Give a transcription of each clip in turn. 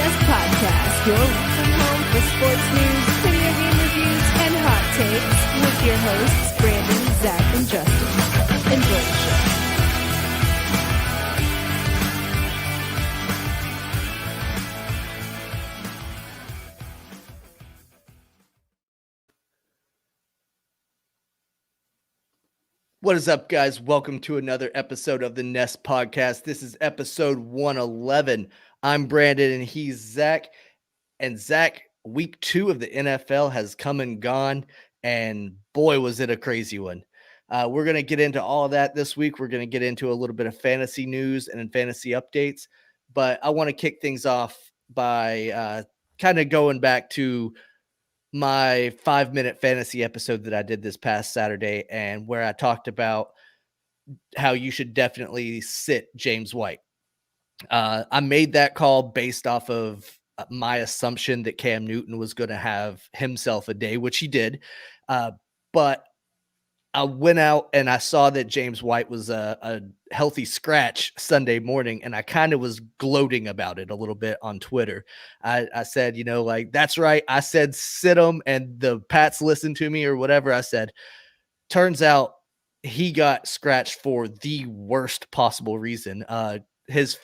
Nest Podcast, your weekly home for sports news, video game reviews, and hot takes with your hosts, Brandon, Zach, and Justin. Enjoy the show. What is up, guys? Welcome to another episode of the Nest Podcast. This is episode 111. I'm Brandon, and he's Zach. And Zach, week 2 of the NFL has come and gone, and boy, was it a crazy one. We're going to get into all of that this week. We're going to get into a little bit of fantasy news and fantasy updates, but I want to kick things off by kind of going back to my 5-minute fantasy episode that I did this past Saturday, and where I talked about how you should definitely sit James White. I made that call based off of my assumption that Cam Newton was going to have himself a day, which he did. But I went out and I saw that James White was a healthy scratch Sunday morning, and I kind of was gloating about it a little bit on Twitter. I said, that's right. I said sit him, and the Pats listened to me or whatever I said. Turns out he got scratched for the worst possible reason. His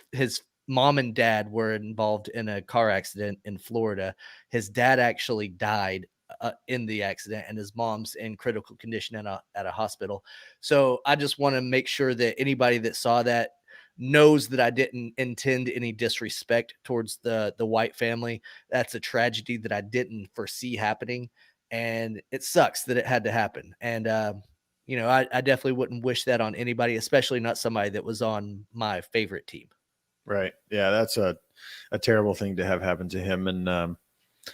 mom and dad were involved in a car accident in Florida. His dad actually died in the accident, and his mom's in critical condition at a hospital. So I just want to make sure that anybody that saw that knows that I didn't intend any disrespect towards the White family. That's a tragedy that I didn't foresee happening, and it sucks that it had to happen. And I definitely wouldn't wish that on anybody, especially not somebody that was on my favorite team. Right. Yeah, that's a terrible thing to have happen to him, and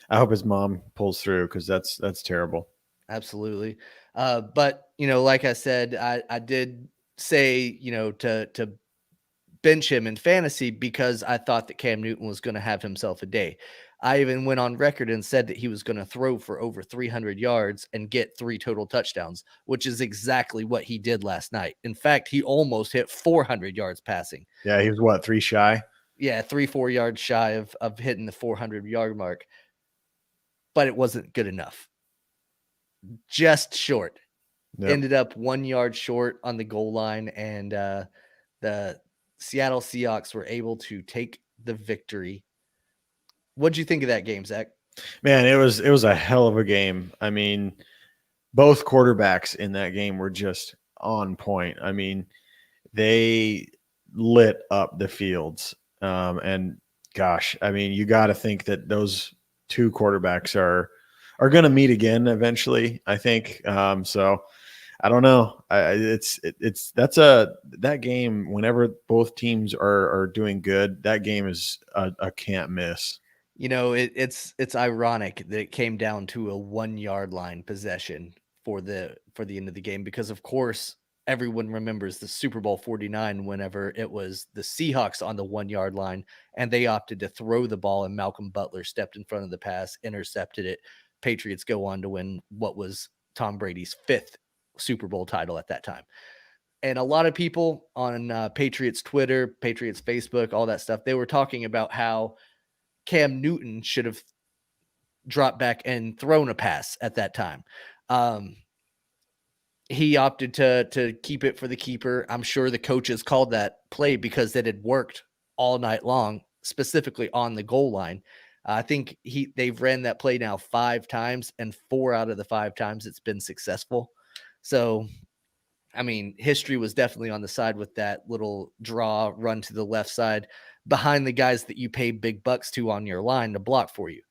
I hope his mom pulls through, because that's terrible. Absolutely. But, like I said, I did say, to bench him in fantasy because I thought that Cam Newton was going to have himself a day. I even went on record and said that he was going to throw for over 300 yards and get 3 total touchdowns, which is exactly what he did last night. In fact, he almost hit 400 yards passing. Yeah, he was 3 shy? Yeah, 3-4 yards shy of hitting the 400-yard mark. But it wasn't good enough. Just short. Yep. Ended up 1 yard short on the goal line, and the Seattle Seahawks were able to take the victory. What'd you think of that game, Zach? Man, it was a hell of a game. I mean, both quarterbacks in that game were just on point. I mean, they lit up the fields. And gosh, I mean, you got to think that those two quarterbacks are going to meet again eventually, I think. So I don't know. That game, whenever both teams are doing good, that game is a can't miss. It's ironic that it came down to a 1 yard line possession for the end of the game, because of course everyone remembers the Super Bowl 49 whenever it was the Seahawks on the 1 yard line and they opted to throw the ball, and Malcolm Butler stepped in front of the pass, intercepted it. Patriots go on to win what was Tom Brady's 5th Super Bowl title at that time. And a lot of people on Patriots Twitter, Patriots Facebook, all that stuff, they were talking about how Cam Newton should have dropped back and thrown a pass at that time. He opted to keep it for the keeper. I'm sure the coaches called that play because it had worked all night long, specifically on the goal line. I think they've ran that play now 5 times, and 4 out of the 5 times it's been successful. So, I mean, history was definitely on the side with that little draw run to the left side behind the guys that you pay big bucks to on your line to block for you.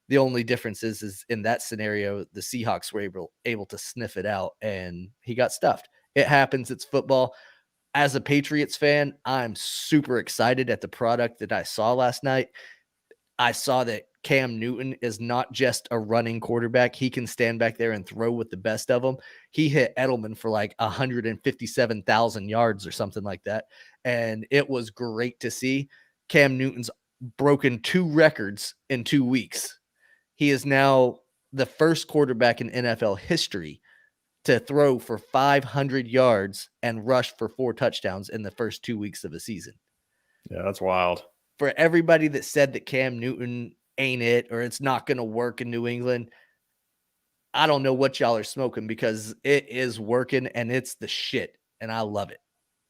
The only difference is in that scenario, the Seahawks were able to sniff it out, and he got stuffed. It happens. It's football. As a Patriots fan, I'm super excited at the product that I saw last night. I saw that Cam Newton is not just a running quarterback. He can stand back there and throw with the best of them. He hit Edelman for like 157,000 yards or something like that. And it was great to see. Cam Newton's broken 2 records in 2 weeks. He is now the first quarterback in NFL history to throw for 500 yards and rush for 4 touchdowns in the first 2 weeks of a season. Yeah, that's wild. for everybody that said that Cam Newton ain't it or it's not going to work in New England, I don't know what y'all are smoking because it is working and it's the shit and I love it.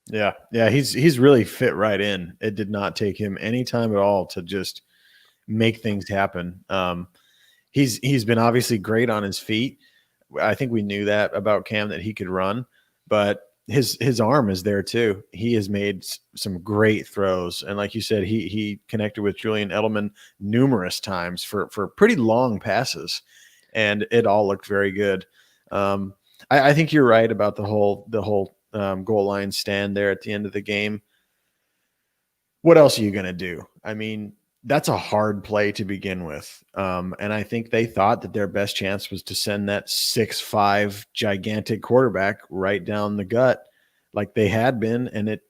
Yeah. Yeah. He's really fit right in. It did not take him any time at all to just make things happen. He's been obviously great on his feet. I think we knew that about Cam, that he could run, but his arm is there too. He has made some great throws, and like you said, he connected with Julian Edelman numerous times for pretty long passes, and it all looked very good. I think you're right about the whole goal line stand there at the end of the game. What else are you going to do? I mean, that's a hard play to begin with. And I think they thought that their best chance was to send that 6'5" gigantic quarterback right down the gut like they had been, and it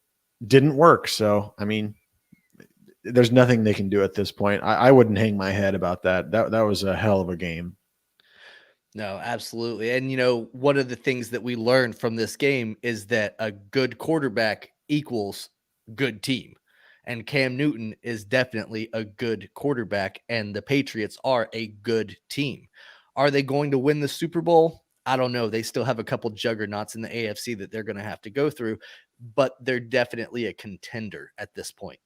didn't work. So, I mean, there's nothing they can do at this point. I wouldn't hang my head about that. That was a hell of a game. No, absolutely. And, you know, one of the things that we learned from this game is that a good quarterback equals good team. And Cam Newton is definitely a good quarterback, and the Patriots are a good team. Are they going to win the Super Bowl? I don't know. They still have a couple juggernauts in the AFC that they're going to have to go through, but they're definitely a contender at this point.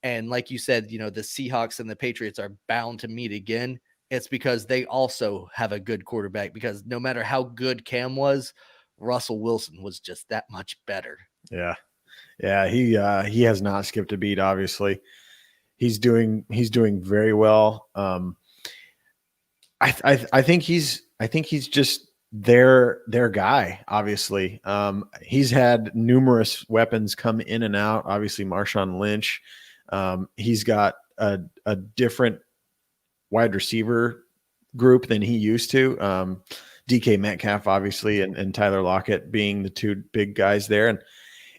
And like you said, you know, the Seahawks and the Patriots are bound to meet again. It's because they also have a good quarterback, because no matter how good Cam was, Russell Wilson was just that much better. Yeah. Yeah, he has not skipped a beat, obviously. He's doing very well. I think he's just their guy, obviously. He's had numerous weapons come in and out. Obviously, Marshawn Lynch. He's got a different wide receiver group than he used to. DK Metcalf, obviously, and Tyler Lockett being the two big guys there.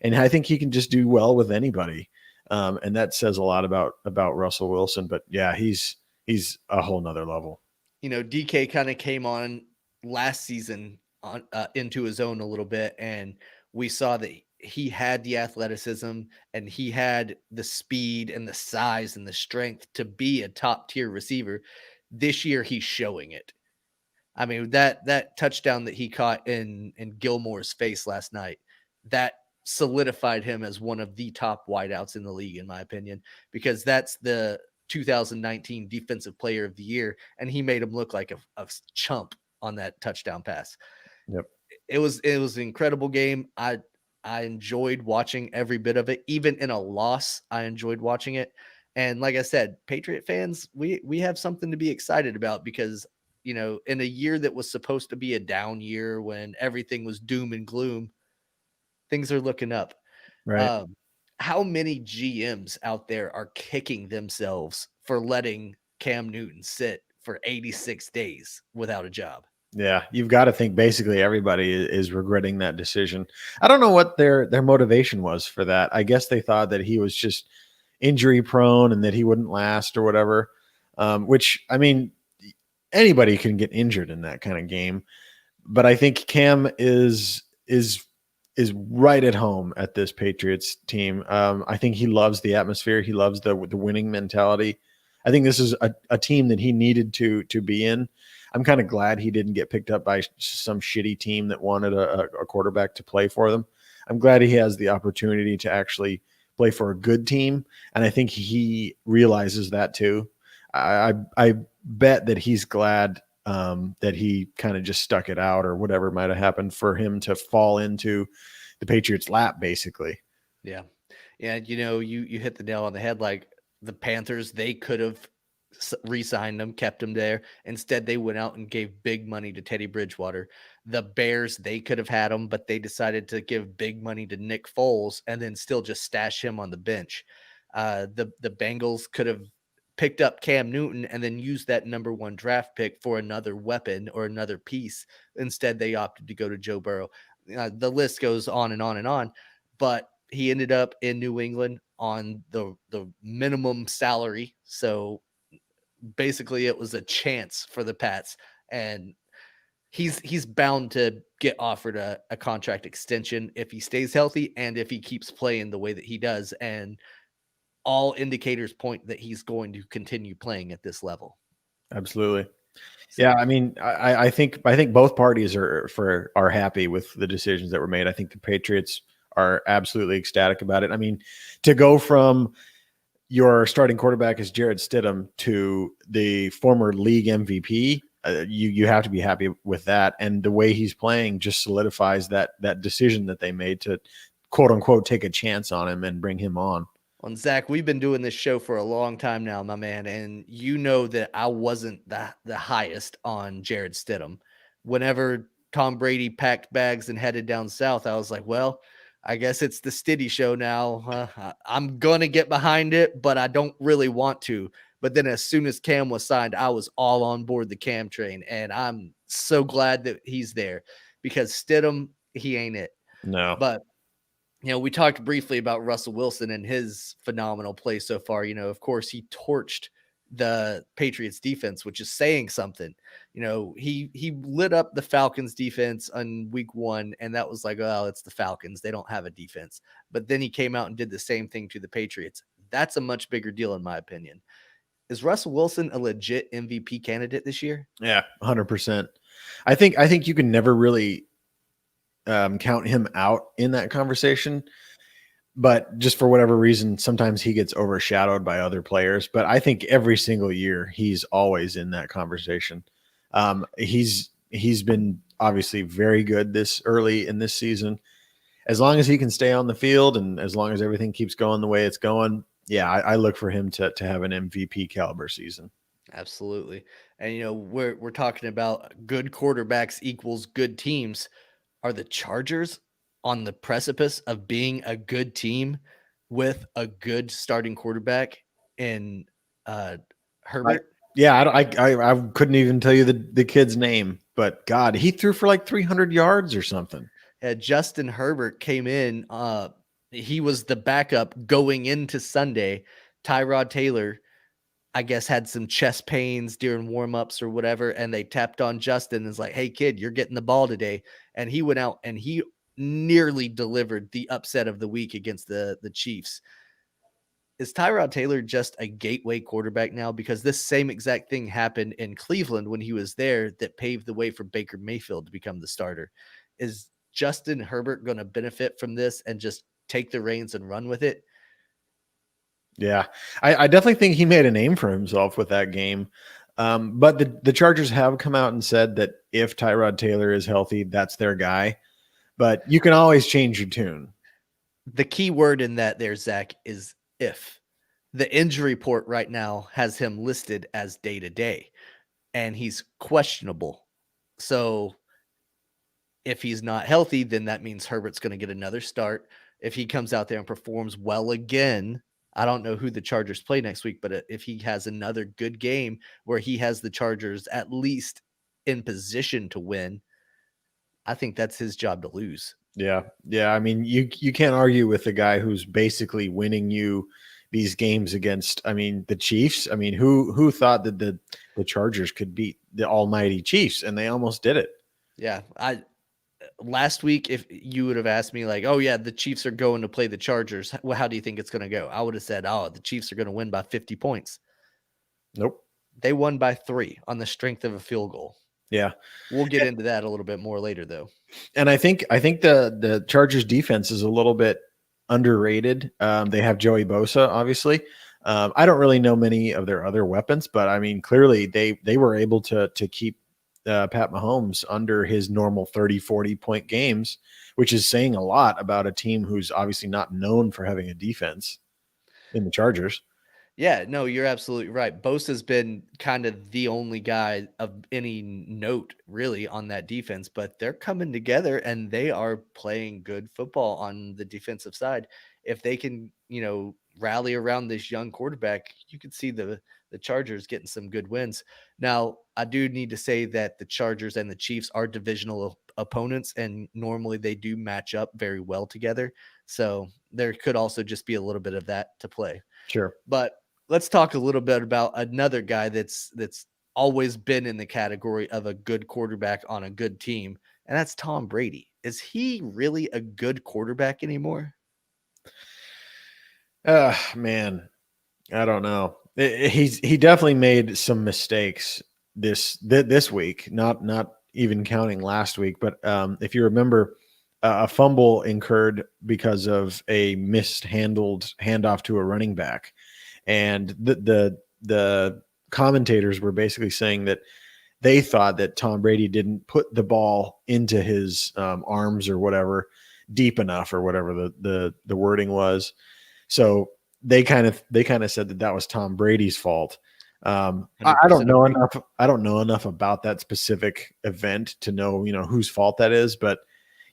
And I think he can just do well with anybody. And that says a lot about Russell Wilson. But yeah, he's a whole nother level. You know, DK kind of came on last season on into his own a little bit, and we saw that he had the athleticism and he had the speed and the size and the strength to be a top tier receiver. This year, he's showing it. I mean, that touchdown that he caught in Gilmore's face last night, that solidified him as one of the top wideouts in the league, in my opinion, because that's the 2019 Defensive Player of the Year, and he made him look like a chump on that touchdown pass. Yep. It was an incredible game. I enjoyed watching every bit of it. Even in a loss, I enjoyed watching it. And like I said, Patriot fans, we have something to be excited about, because, you know, in a year that was supposed to be a down year when everything was doom and gloom, things are looking up. Right. How many GMs out there are kicking themselves for letting Cam Newton sit for 86 days without a job? Yeah, you've got to think basically everybody is regretting that decision. I don't know what their motivation was for that. I guess they thought that he was just injury prone and that he wouldn't last or whatever. Which, I mean, anybody can get injured in that kind of game. But I think Cam is right at home at this Patriots team. I think he loves the atmosphere. He loves the winning mentality. I think this is a team that he needed to be in. I'm kind of glad he didn't get picked up by some shitty team that wanted a quarterback to play for them. I'm glad he has the opportunity to actually play for a good team, and I think he realizes that too. I bet that he's glad that he kind of just stuck it out or whatever might have happened for him to fall into the Patriots' lap, basically. Yeah. Yeah. You know, you hit the nail on the head. Like the Panthers, they could have re-signed him, kept him there. Instead, they went out and gave big money to Teddy Bridgewater. The Bears, they could have had him, but they decided to give big money to Nick Foles and then still just stash him on the bench. The Bengals could have picked up Cam Newton and then used that number 1 draft pick for another weapon or another piece. Instead, they opted to go to Joe Burrow. The list goes on and on and on, but he ended up in New England on the minimum salary. So basically it was a chance for the Pats, and he's bound to get offered a contract extension if he stays healthy and if he keeps playing the way that he does. And all indicators point that he's going to continue playing at this level. Absolutely. Yeah, I mean, I think both parties are happy with the decisions that were made. I think the Patriots are absolutely ecstatic about it. I mean, to go from your starting quarterback is Jared Stidham to the former league MVP, you have to be happy with that. And the way he's playing just solidifies that decision that they made to quote unquote take a chance on him and bring him on. Well, Zach, we've been doing this show for a long time now, my man, and you know that I wasn't the highest on Jared Stidham. Whenever Tom Brady packed bags and headed down south, I was like, well, I guess it's the Stiddy show now. I'm going to get behind it, but I don't really want to. But then as soon as Cam was signed, I was all on board the Cam train, and I'm so glad that he's there because Stidham, he ain't it. No. But we talked briefly about Russell Wilson and his phenomenal play so far. Of course, he torched the Patriots defense, which is saying something. He lit up the Falcons defense on week 1, and that was like, oh, it's the Falcons. They don't have a defense. But then he came out and did the same thing to the Patriots. That's a much bigger deal, in my opinion. Is Russell Wilson a legit MVP candidate this year? Yeah, 100%. I think you can never really count him out in that conversation, but just for whatever reason, sometimes he gets overshadowed by other players. But I think every single year he's always in that conversation. He's been obviously very good this early in this season. As long as he can stay on the field and as long as everything keeps going the way it's going, yeah, I look for him to have an MVP caliber season. Absolutely. And we're talking about good quarterbacks equals good teams. Are the Chargers on the precipice of being a good team with a good starting quarterback in Herbert? I couldn't even tell you the kid's name, but God, he threw for like 300 yards or something. Justin Herbert came in. He was the backup going into Sunday. Tyrod Taylor, I guess, had some chest pains during warmups or whatever, and they tapped on Justin and was like, hey, kid, you're getting the ball today. And he went out and he nearly delivered the upset of the week against the Chiefs. Is Tyrod Taylor just a gateway quarterback now? Because this same exact thing happened in Cleveland when he was there that paved the way for Baker Mayfield to become the starter. Is Justin Herbert going to benefit from this and just take the reins and run with it? Yeah, I definitely think he made a name for himself with that game. But the Chargers have come out and said that if Tyrod Taylor is healthy, that's their guy. But you can always change your tune. The key word in that there, Zach, is if. The injury report right now has him listed as day-to-day, and he's questionable. So if he's not healthy, then that means Herbert's going to get another start. If he comes out there and performs well again, I don't know who the Chargers play next week, but if he has another good game where he has the Chargers at least in position to win, I think that's his job to lose. Yeah. I mean, you can't argue with the guy who's basically winning you these games against, I mean, the Chiefs. I mean, who thought that the Chargers could beat the almighty Chiefs, and they almost did it. Yeah. Last week, if you would have asked me like, oh yeah, the Chiefs are going to play the Chargers, well, how do you think it's going to go? I would have said, oh, the Chiefs are going to win by 50 points. Nope. They won by 3 on the strength of a field goal. Yeah. We'll get into that a little bit more later though. And I think the Chargers defense is a little bit underrated. They have Joey Bosa, obviously. I don't really know many of their other weapons, but I mean, clearly they were able to keep Pat Mahomes under his normal 30, 40 point games, which is saying a lot about a team who's obviously not known for having a defense in the Chargers. Yeah, no, you're absolutely right. Bosa's been kind of the only guy of any note really on that defense, but they're coming together and they are playing good football on the defensive side. If they can, rally around this young quarterback, you could see the Chargers getting some good wins. Now, I do need to say that the Chargers and the Chiefs are divisional opponents, and normally they do match up very well together. So there could also just be a little bit of that to play. Sure. But let's talk a little bit about another guy that's always been in the category of a good quarterback on a good team, and that's Tom Brady. Is he really a good quarterback anymore? Man, I don't know. He definitely made some mistakes this week. Not even counting last week, but if you remember, a fumble incurred because of a mishandled handoff to a running back, and the commentators were basically saying that they thought that Tom Brady didn't put the ball into his arms or whatever deep enough, or whatever the wording was. So they kind of said that was Tom Brady's fault. I don't 100% know agree. enough. I don't know enough about that specific event to know whose fault that is. But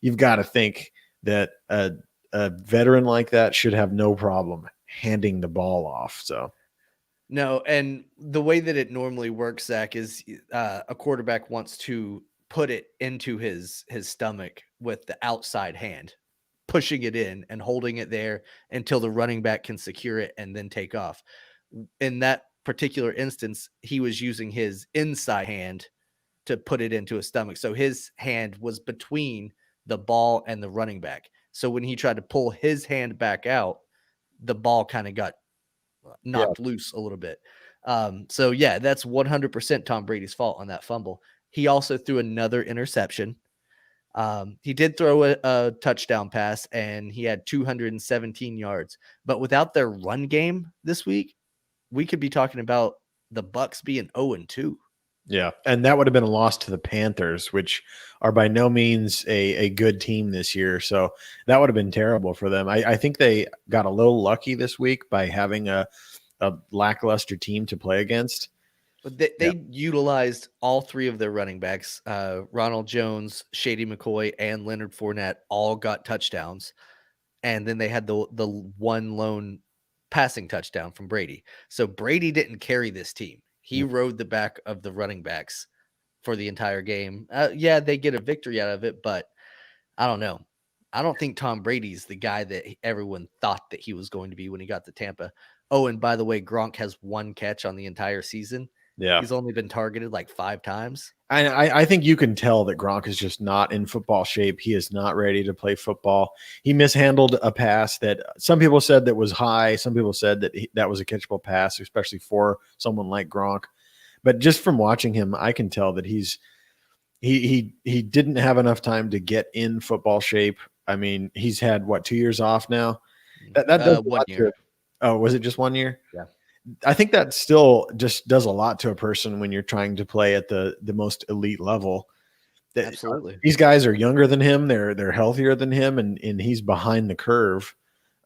you've got to think that a veteran like that should have no problem handing the ball off. So No, and the way that it normally works, Zach, is a quarterback wants to put it into his stomach with the outside hand, pushing it in and holding it there until the running back can secure it and then take off. In that particular instance, he was using his inside hand to put it into his stomach. So his hand was between the ball and the running back. So when he tried to pull his hand back out, the ball kind of got yeah, knocked loose a little bit. So yeah, that's 100% Tom Brady's fault on that fumble. He also threw another interception. He did throw a touchdown pass and he had 217 yards, but without their run game this week, we could be talking about the Bucks being 0-2. yeah, and that would have been a loss to the Panthers, which are by no means a good team this year. So that would have been terrible for them. I think they got a little lucky this week by having a lackluster team to play against. But Yeah. they utilized all three of their running backs. Ronald Jones, Shady McCoy, and Leonard Fournette all got touchdowns. And then they had the one lone passing touchdown from Brady. So Brady didn't carry this team. He rode the back of the running backs for the entire game. Yeah, they get a victory out of it, but I don't know. I don't think Tom Brady's the guy that everyone thought that he was going to be when he got to Tampa. Oh, and by the way, Gronk has one catch on the entire season. Yeah. He's only been targeted like 5 times. I think you can tell that Gronk is just not in football shape. He is not ready to play football. He mishandled a pass that some people said that was high. Some people said that that was a catchable pass, especially for someone like Gronk. But just from watching him, I can tell that he didn't have enough time to get in football shape. I mean, he's had 2 years off now. That does a 1 lot year. Oh, was it just 1 year? Yeah. I think that still just does a lot to a person when you're trying to play at the most elite level. Absolutely. These guys are younger than him. They're healthier than him, and he's behind the curve.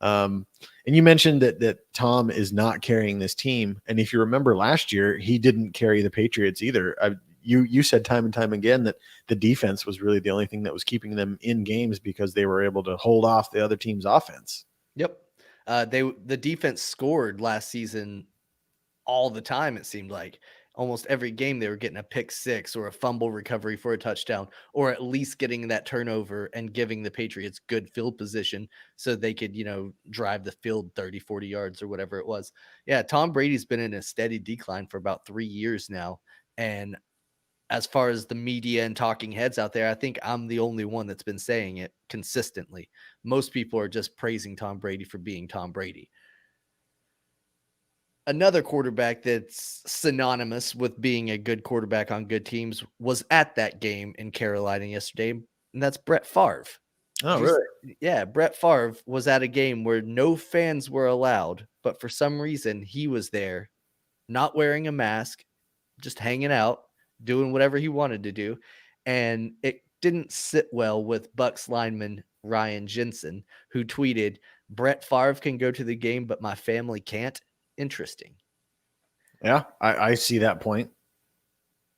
And you mentioned that Tom is not carrying this team. And if you remember last year, he didn't carry the Patriots either. You said time and time again that the defense was really the only thing that was keeping them in games because they were able to hold off the other team's offense. Yep. The defense scored last season all the time. It seemed like almost every game they were getting a pick six or a fumble recovery for a touchdown, or at least getting that turnover and giving the Patriots good field position so they could, drive the field 30, 40 yards or whatever it was. Yeah. Tom Brady's been in a steady decline for about 3 years now. And as far as the media and talking heads out there, I think I'm the only one that's been saying it consistently. Most people are just praising Tom Brady for being Tom Brady. Another quarterback that's synonymous with being a good quarterback on good teams was at that game in Carolina yesterday, and that's Brett Favre. Oh, really? Yeah, Brett Favre was at a game where no fans were allowed, but for some reason he was there, not wearing a mask, just hanging out, doing whatever he wanted to do, and it didn't sit well with Bucks lineman Ryan Jensen, who tweeted, "Brett Favre can go to the game, but my family can't." Interesting. Yeah, I see that point.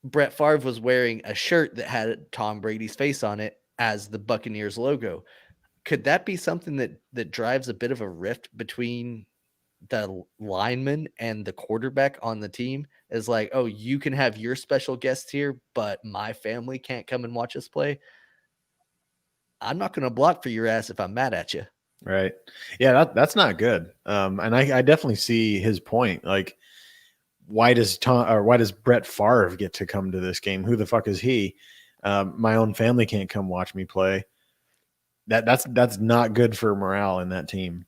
Brett Favre was wearing a shirt that had Tom Brady's face on it as the Buccaneers logo. Could that be something that drives a bit of a rift between the lineman and the quarterback on the team? Is like, oh, you can have your special guests here, but my family can't come and watch us play. I'm not going to block for your ass if I'm mad at you. Right. Yeah, that's not good. And I definitely see his point. Like, why does Brett Favre get to come to this game? Who the fuck is he? My own family can't come watch me play. That's not good for morale in that team.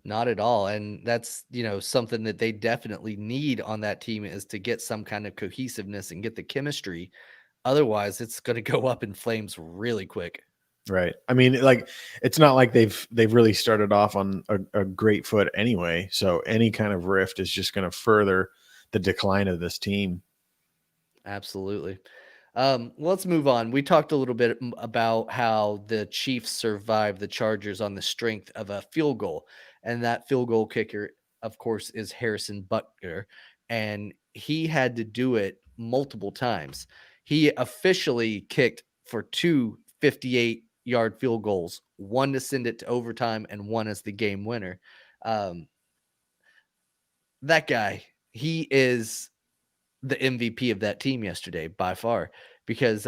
Not at all. And that's, something that they definitely need on that team is to get some kind of cohesiveness and get the chemistry. Otherwise, it's going to go up in flames really quick. Right. I mean, like, it's not like they've really started off on a great foot anyway. So any kind of rift is just going to further the decline of this team. Absolutely. Let's move on. We talked a little bit about how the Chiefs survived the Chargers on the strength of a field goal. And that field goal kicker, of course, is Harrison Butker. And he had to do it multiple times. He officially kicked for 2 58-yard field goals, one to send it to overtime and one as the game winner. That guy, he is the MVP of that team yesterday by far, because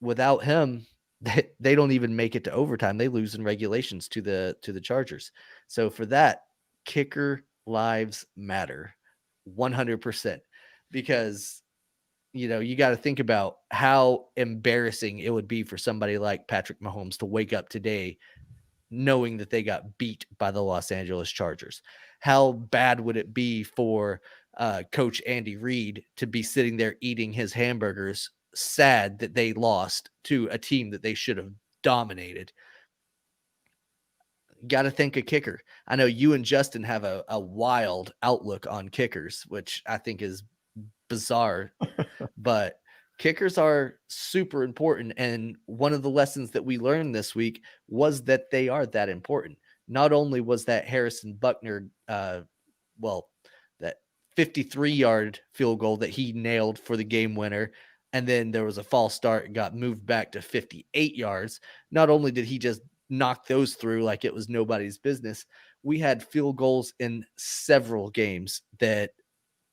without him, they don't even make it to overtime. They lose in regulations to the Chargers. So for that, kicker lives matter 100%, because you got to think about how embarrassing it would be for somebody like Patrick Mahomes to wake up today knowing that they got beat by the Los Angeles Chargers. How bad would it be for Coach Andy Reid to be sitting there eating his hamburgers, sad that they lost to a team that they should have dominated? Got to think a kicker. I know you and Justin have a wild outlook on kickers, which I think is bizarre, but kickers are super important. And one of the lessons that we learned this week was that they are that important. Not only was that Harrison Buckner, that 53-yard field goal that he nailed for the game winner, and then there was a false start and got moved back to 58 yards. Not only did he just knock those through like it was nobody's business, we had field goals in several games that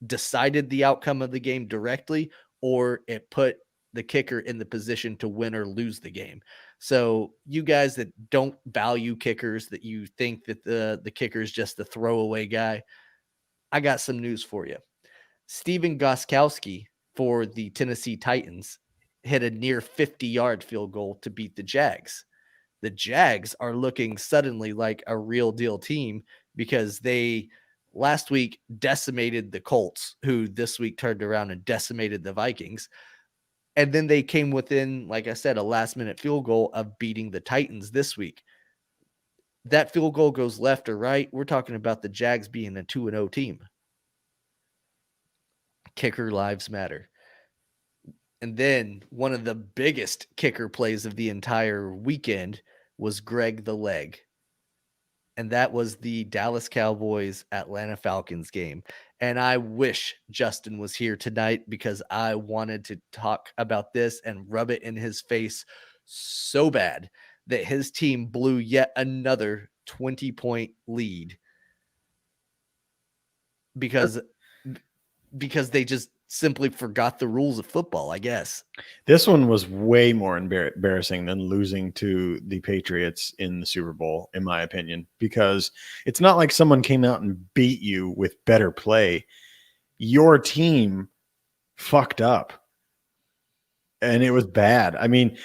decided the outcome of the game directly, or it put the kicker in the position to win or lose the game. So you guys that don't value kickers, that you think that the kicker is just the throwaway guy, I got some news for you. Steven Gostkowski for the Tennessee Titans hit a near 50-yard field goal to beat the Jags. The Jags are looking suddenly like a real deal team, because they last week decimated the Colts, who this week turned around and decimated the Vikings. And then they came within, like I said, a last minute field goal of beating the Titans this week. That field goal goes left or right, we're talking about the Jags being a 2-0 team. Kicker lives matter. And then one of the biggest kicker plays of the entire weekend was Greg the Leg. And that was the Dallas Cowboys Atlanta Falcons game. And I wish Justin was here tonight, because I wanted to talk about this and rub it in his face so bad that his team blew yet another 20-point lead because they just simply forgot the rules of football, I guess. This one was way more embarrassing than losing to the Patriots in the Super Bowl, in my opinion, because it's not like someone came out and beat you with better play. Your team fucked up, and it was bad. I mean,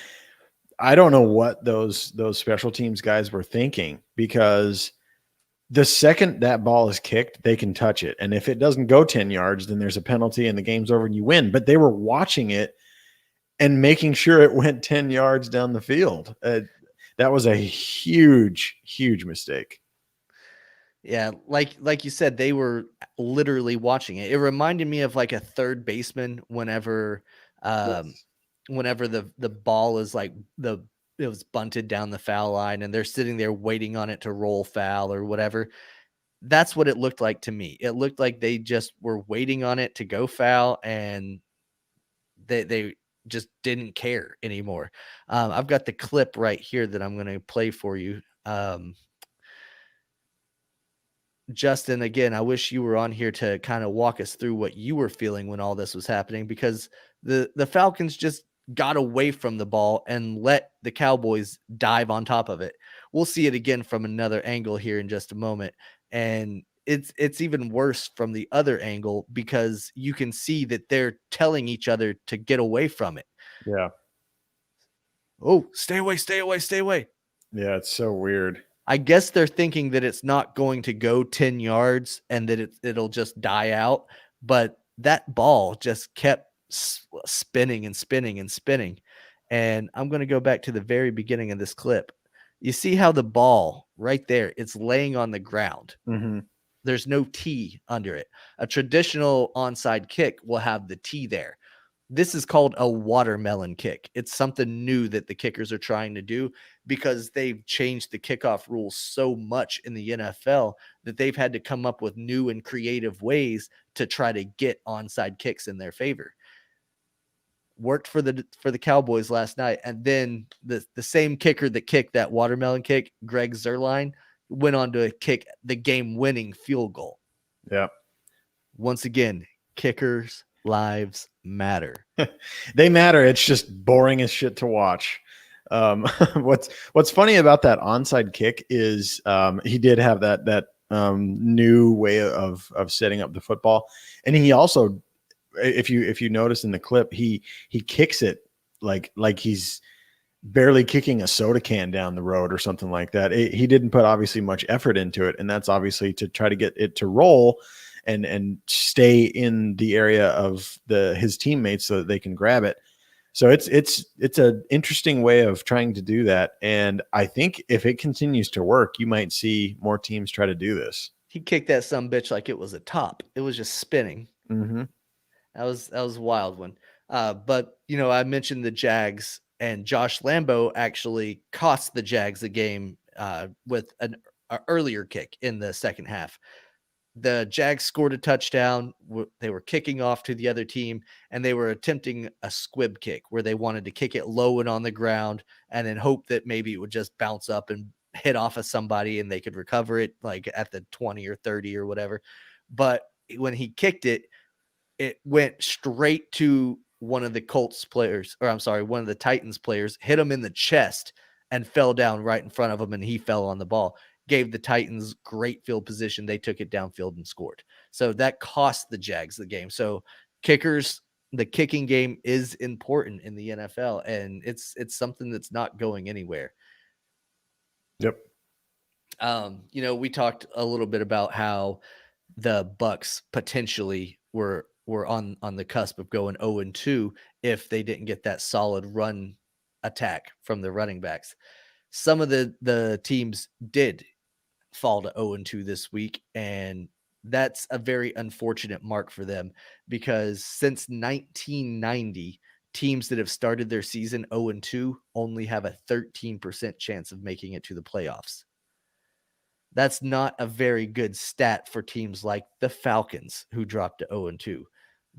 I don't know what those special teams guys were thinking, because the second that ball is kicked, they can touch it. And if it doesn't go 10 yards, then there's a penalty and the game's over and you win. But they were watching it and making sure it went 10 yards down the field. That was a huge, huge mistake. Yeah, like you said, they were literally watching it. It reminded me of like a third baseman whenever whenever the ball is like it was bunted down the foul line and they're sitting there waiting on it to roll foul or whatever. That's what it looked like to me. It looked like they just were waiting on it to go foul, and they just didn't care anymore. I've got the clip right here that I'm going to play for you. Justin, again, I wish you were on here to kind of walk us through what you were feeling when all this was happening, because the Falcons just got away from the ball and let the Cowboys dive on top of it. We'll see it again from another angle here in just a moment. And it's even worse from the other angle, because you can see that they're telling each other to get away from it. Yeah. Oh, stay away, stay away, stay away. Yeah, it's so weird. I guess they're thinking that it's not going to go 10 yards and that it'll just die out. But that ball just kept spinning and spinning and spinning. And I'm going to go back to the very beginning of this clip. You see how the ball right there, it's laying on the ground. Mm-hmm. There's no tee under it. A traditional onside kick will have the tee there. This is called a watermelon kick. It's something new that the kickers are trying to do because they've changed the kickoff rules so much in the NFL that they've had to come up with new and creative ways to try to get onside kicks in their favor. Worked for the Cowboys last night, and then the same kicker that kicked that watermelon kick, Greg Zuerlein, went on to kick the game-winning field goal. Yeah. Once again, kickers' lives matter. They matter. It's just boring as shit to watch. What's funny about that onside kick is he did have that new way of setting up the football, and he also, if you notice in the clip, he kicks it like he's barely kicking a soda can down the road or something like that. He didn't put obviously much effort into it, and that's obviously to try to get it to roll and stay in the area of his teammates so that they can grab it. So it's an interesting way of trying to do that. And I think if it continues to work, you might see more teams try to do this. He kicked that sumbitch like it was a top. It was just spinning. Mm-hmm. That was a wild one. But I mentioned the Jags, and Josh Lambo actually cost the Jags the game with an earlier kick in the second half. The Jags scored a touchdown. They were kicking off to the other team, and they were attempting a squib kick where they wanted to kick it low and on the ground and then hope that maybe it would just bounce up and hit off of somebody and they could recover it like at the 20 or 30 or whatever. But when he kicked it, it went straight to one of the Colts players, or I'm sorry, one of the Titans players, hit him in the chest and fell down right in front of him, and he fell on the ball. Gave the Titans great field position. They took it downfield and scored. So that cost the Jags the game. So kickers, the kicking game is important in the NFL, and it's something that's not going anywhere. Yep. We talked a little bit about how the Bucs potentially were on the cusp of going 0-2 if they didn't get that solid run attack from the running backs. Some of the teams did fall to 0-2 this week, and that's a very unfortunate mark for them because since 1990, teams that have started their season 0-2 only have a 13% chance of making it to the playoffs. That's not a very good stat for teams like the Falcons, who dropped to 0-2,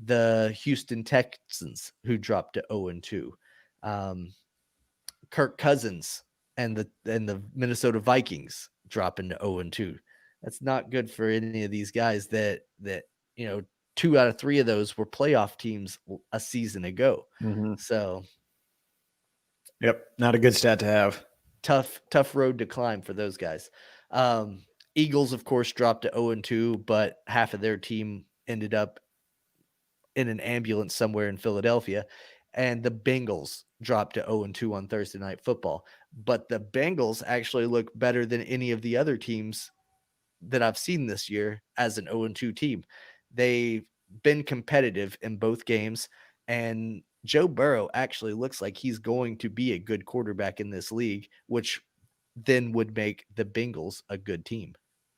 the Houston Texans, who dropped to 0-2, Kirk Cousins and the Minnesota Vikings dropping to 0-2. That's not good for any of these guys that 2 out of 3 of those were playoff teams a season ago. Mm-hmm. So, yep, not a good stat to have. Tough road to climb for those guys. Eagles, of course, dropped to 0-2, but half of their team ended up in an ambulance somewhere in Philadelphia. And the Bengals dropped to 0-2 on Thursday Night Football. But the Bengals actually look better than any of the other teams that I've seen this year as an 0-2 team. They've been competitive in both games, and Joe Burrow actually looks like he's going to be a good quarterback in this league, which then would make the Bengals a good team.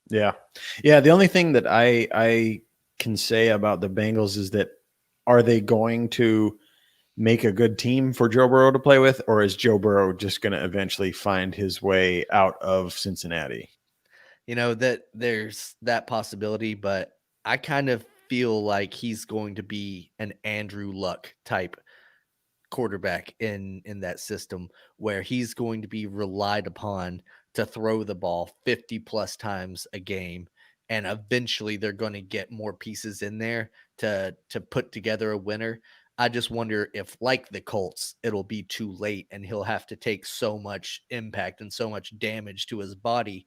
Yeah. The only thing that I can say about the Bengals is that, are they going to make a good team for Joe Burrow to play with, or is Joe Burrow just going to eventually find his way out of Cincinnati? That there's that possibility, but I kind of feel like he's going to be an Andrew Luck type quarterback in that system, where he's going to be relied upon to throw the ball 50 plus times a game, and eventually they're going to get more pieces in there to put together a winner. I just wonder if, like the Colts, it'll be too late and he'll have to take so much impact and so much damage to his body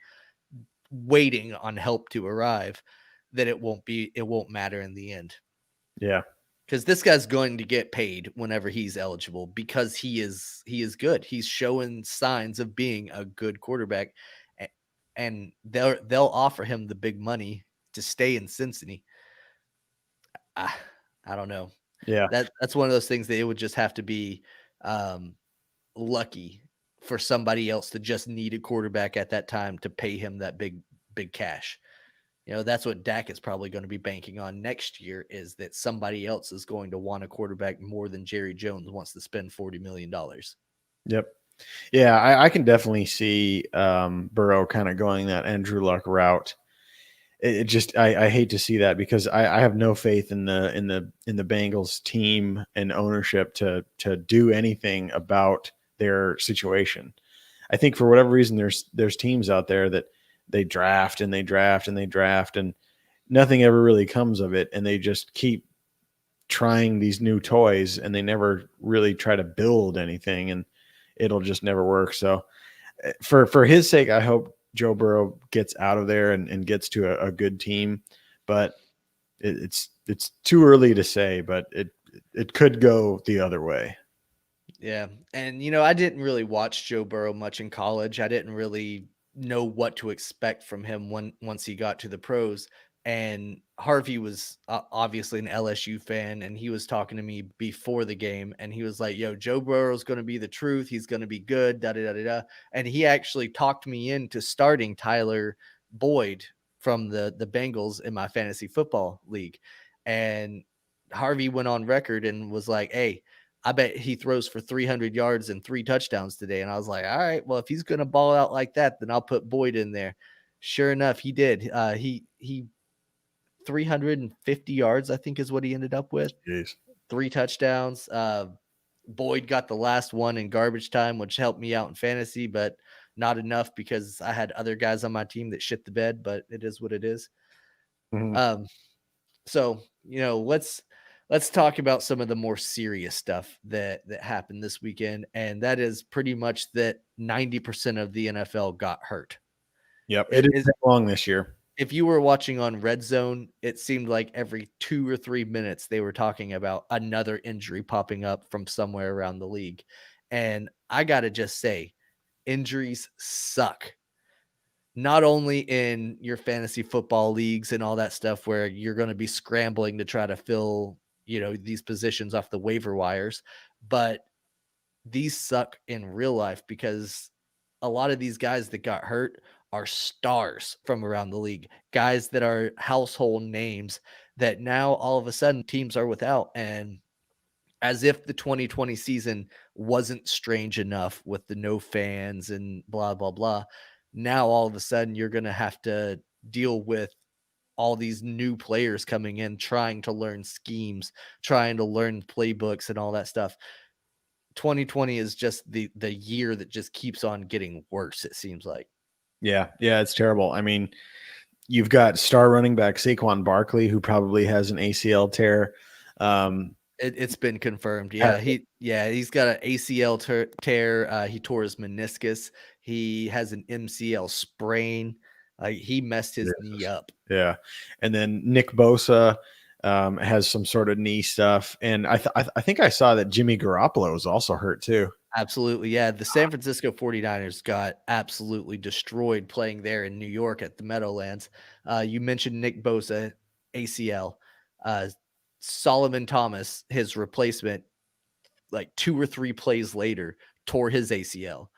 waiting on help to arrive that it won't matter in the end. Yeah. Because this guy's going to get paid whenever he's eligible, because he is good. He's showing signs of being a good quarterback. and they'll offer him the big money to stay in Cincinnati. I, I don't know. Yeah. That's one of those things that it would just have to be um, lucky for somebody else to just need a quarterback at that time to pay him that big cash. That's what Dak is probably going to be banking on next year, is that somebody else is going to want a quarterback more than Jerry Jones wants to spend $40 million. Yep. Yeah, I can definitely see Burrow kind of going that Andrew Luck route. It just I hate to see that, because I have no faith in the Bengals team and ownership to do anything about their situation. I think for whatever reason there's teams out there that they draft and they draft and they draft and nothing ever really comes of it, and they just keep trying these new toys and they never really try to build anything, and it'll just never work. So for his sake, I hope Joe Burrow gets out of there and gets to a good team, but it's too early to say, but it could go the other way. Yeah. And, I didn't really watch Joe Burrow much in college. I didn't really know what to expect from him once he got to the pros. And Harvey was obviously an LSU fan, and he was talking to me before the game, and he was like, "Yo, Joe Burrow's going to be the truth. He's going to be good." Da da da da. Da. And he actually talked me into starting Tyler Boyd from the Bengals in my fantasy football league. And Harvey went on record and was like, "Hey, I bet he throws for 300 yards and 3 touchdowns today." And I was like, all right, well, if he's going to ball out like that, then I'll put Boyd in there. Sure enough, he did. He 350 yards, I think, is what he ended up with. Jeez. 3 touchdowns. Boyd got the last one in garbage time, which helped me out in fantasy, but not enough because I had other guys on my team that shit the bed, but it is what it is. Mm-hmm. So, let's talk about some of the more serious stuff that happened this weekend, and that is pretty much that 90% of the NFL got hurt. Yep, it is long this year. If you were watching on Red Zone, it seemed like every 2 or 3 minutes they were talking about another injury popping up from somewhere around the league. And I got to just say, injuries suck. Not only in your fantasy football leagues and all that stuff where you're going to be scrambling to try to fill, these positions off the waiver wires, but these suck in real life, because a lot of these guys that got hurt are stars from around the league, guys that are household names that now all of a sudden teams are without. And as if the 2020 season wasn't strange enough with the no fans and blah, blah, blah. Now, all of a sudden, you're going to have to deal with all these new players coming in, trying to learn schemes, trying to learn playbooks and all that stuff. 2020 is just the year that just keeps on getting worse, it seems like. Yeah, it's terrible. I mean, you've got star running back Saquon Barkley, who probably has an ACL tear. It's been confirmed. Yeah, he's got an ACL tear. He tore his meniscus. He has an MCL sprain. He messed his knee up. Yeah, and then Nick Bosa has some sort of knee stuff, and I think I saw that Jimmy Garoppolo was also hurt too. Absolutely, yeah. The San Francisco 49ers got absolutely destroyed playing there in New York at the Meadowlands. You mentioned Nick Bosa, ACL. Solomon Thomas, his replacement, like 2 or 3 plays later, tore his ACL.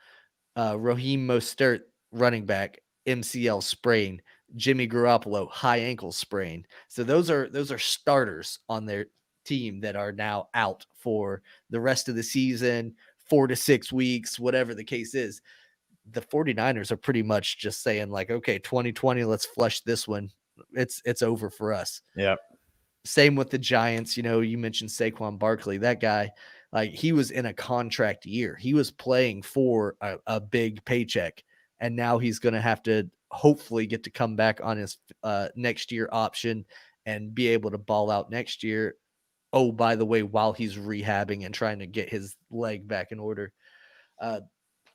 Raheem Mostert, running back, MCL sprain. Jimmy Garoppolo, high ankle sprain. So those are starters on their team that are now out for the rest of the season, 4 to 6 weeks, whatever the case is. The 49ers are pretty much just saying like, okay, 2020, let's flush this one. It's over for us. Yeah. Same with the Giants. You mentioned Saquon Barkley. That guy, like, he was in a contract year. He was playing for a big paycheck, and now he's going to have to hopefully get to come back on his next year option and be able to ball out next year. Oh, by the way, while he's rehabbing and trying to get his leg back in order.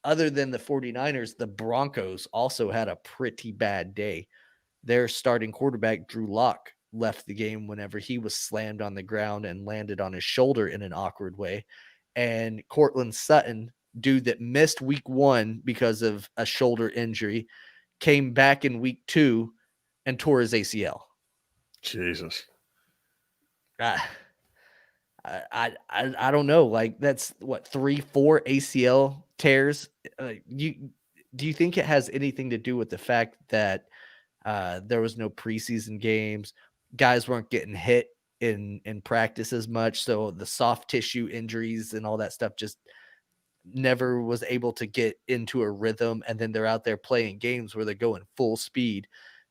Other than the 49ers, the Broncos also had a pretty bad day. Their starting quarterback, Drew Lock, left the game whenever he was slammed on the ground and landed on his shoulder in an awkward way. And Cortland Sutton, dude that missed week 1 because of a shoulder injury, came back in week 2 and tore his ACL. Jesus. I, I don't know. Like that's what 3-4 ACL tears. Do you think it has anything to do with the fact that there was no preseason games, guys weren't getting hit in practice as much, so the soft tissue injuries and all that stuff just never was able to get into a rhythm, and then they're out there playing games where they're going full speed,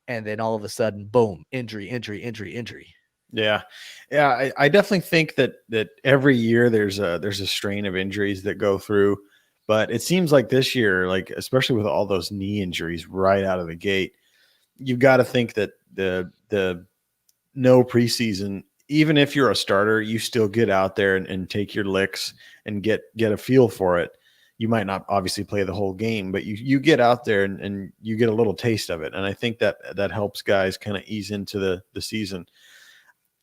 and then all of a sudden, boom, injury. Yeah. I definitely think that every year there's a strain of injuries that go through, but it seems like this year, like especially with all those knee injuries right out of the gate, you've got to think that the no preseason, even if you're a starter, you still get out there and take your licks and get a feel for it. You might not obviously play the whole game, but you get out there and you get a little taste of it. And I think that helps guys kind of ease into the season.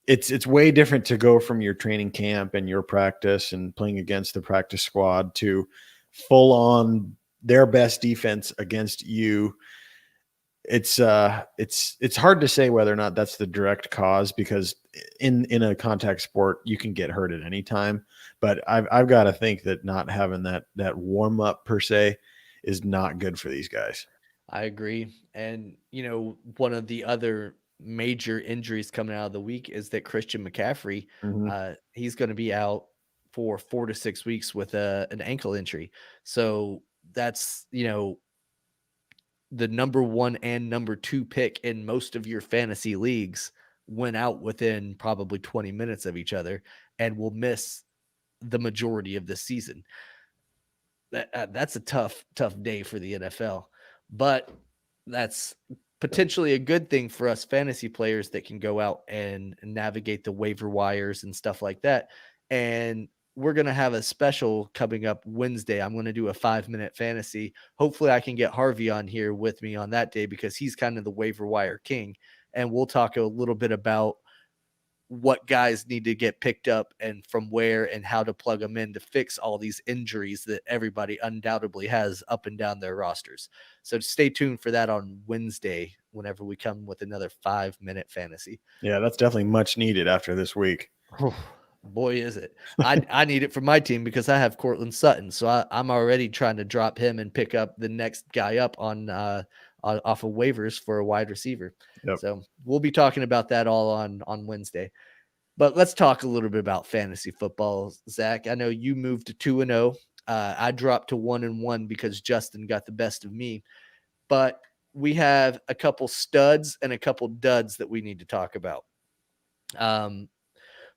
It's way different to go from your training camp and your practice and playing against the practice squad to full on their best defense against you. It's hard to say whether or not that's the direct cause, because in a contact sport you can get hurt at any time. But I've got to think that not having that warm up per se is not good for these guys. I agree. And, one of the other major injuries coming out of the week is that Christian McCaffrey, Mm-hmm. he's going to be out for 4 to 6 weeks with an ankle injury. So that's, the number 1 and number 2 pick in most of your fantasy leagues went out within probably 20 minutes of each other and will miss the majority of the season. That's a tough day for the NFL, but that's potentially a good thing for us fantasy players that can go out and navigate the waiver wires and stuff like that. And we're going to have a special coming up Wednesday. I'm going to do a 5-minute fantasy. Hopefully I can get Harvey on here with me on that day, because he's kind of the waiver wire king. And we'll talk a little bit about what guys need to get picked up and from where and how to plug them in to fix all these injuries that everybody undoubtedly has up and down their rosters. So stay tuned for that on Wednesday, whenever we come with another 5-minute fantasy. Yeah, that's definitely much needed after this week. Boy, is it. I need it for my team because I have Cortland Sutton. So I'm already trying to drop him and pick up the next guy up on off of waivers for a wide receiver. Yep. So we'll be talking about that all on Wednesday. But let's talk a little bit about fantasy football, Zach. I know you moved to 2-0. I dropped to 1-1 because Justin got the best of me. But we have a couple studs and a couple duds that we need to talk about.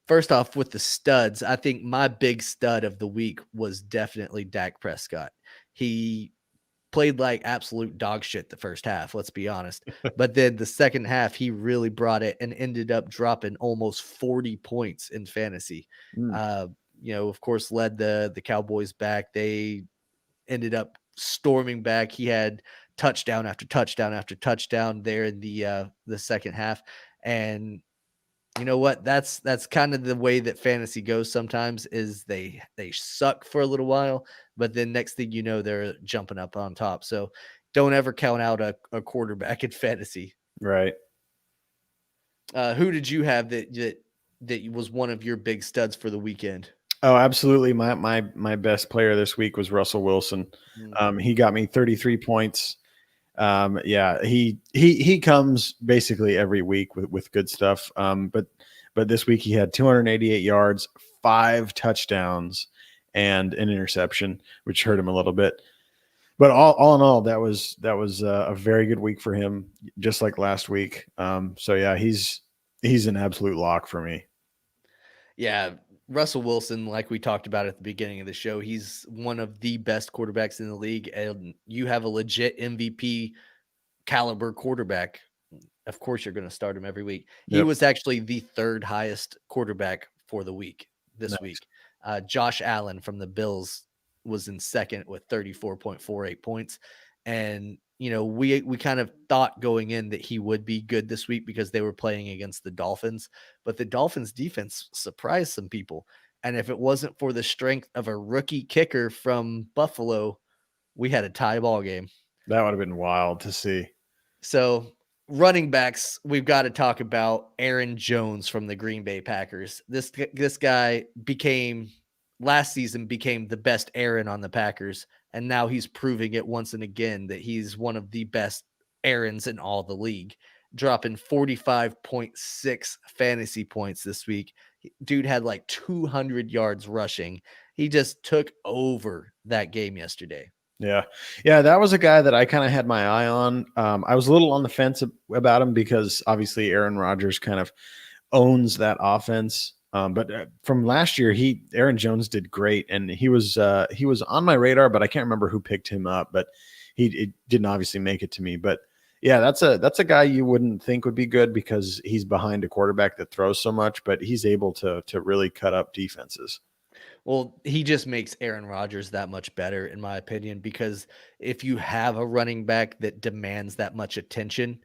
First off, with the studs, I think my big stud of the week was definitely Dak Prescott. He played like absolute dog shit the first half, let's be honest. But then the second half, he really brought it and ended up dropping almost 40 points in fantasy. Of course, led the Cowboys back. They ended up storming back. He had touchdown after touchdown after touchdown there in the second half. And you know what? That's kind of the way that fantasy goes sometimes, is they suck for a little while, but then next thing you know, they're jumping up on top. So don't ever count out a quarterback in fantasy. Right. Who did you have that was one of your big studs for the weekend? Oh, absolutely. My best player this week was Russell Wilson. He got me 33 points. He comes basically every week with good stuff. But this week he had 288 yards, 5 touchdowns, and an interception, which hurt him a little bit. But all in all, that was a very good week for him, just like last week. So yeah, he's an absolute lock for me. Yeah. Russell Wilson, like we talked about at the beginning of the show, he's one of the best quarterbacks in the league, and you have a legit MVP caliber quarterback. Of course, you're going to start him every week. He was actually the 3rd highest quarterback for the week this week. Josh Allen from the Bills was in second with 34.48 points. And, we kind of thought going in that he would be good this week because they were playing against the Dolphins, but the Dolphins defense surprised some people. And if it wasn't for the strength of a rookie kicker from Buffalo, we had a tie ball game. That would have been wild to see. So running backs, we've got to talk about Aaron Jones from the Green Bay Packers. This guy last season became the best Aaron on the Packers, and now he's proving it once and again that he's one of the best Aarons in all the league, dropping 45.6 fantasy points this week. Dude had like 200 yards rushing. He just took over that game yesterday. Yeah. Yeah. That was a guy that I kind of had my eye on. I was a little on the fence about him because obviously Aaron Rodgers kind of owns that offense. But from last year, Aaron Jones did great, and he was on my radar, but I can't remember who picked him up. But he didn't obviously make it to me. But yeah, that's a guy you wouldn't think would be good because he's behind a quarterback that throws so much, but he's able to really cut up defenses. Well, he just makes Aaron Rodgers that much better, in my opinion, because if you have a running back that demands that much attention,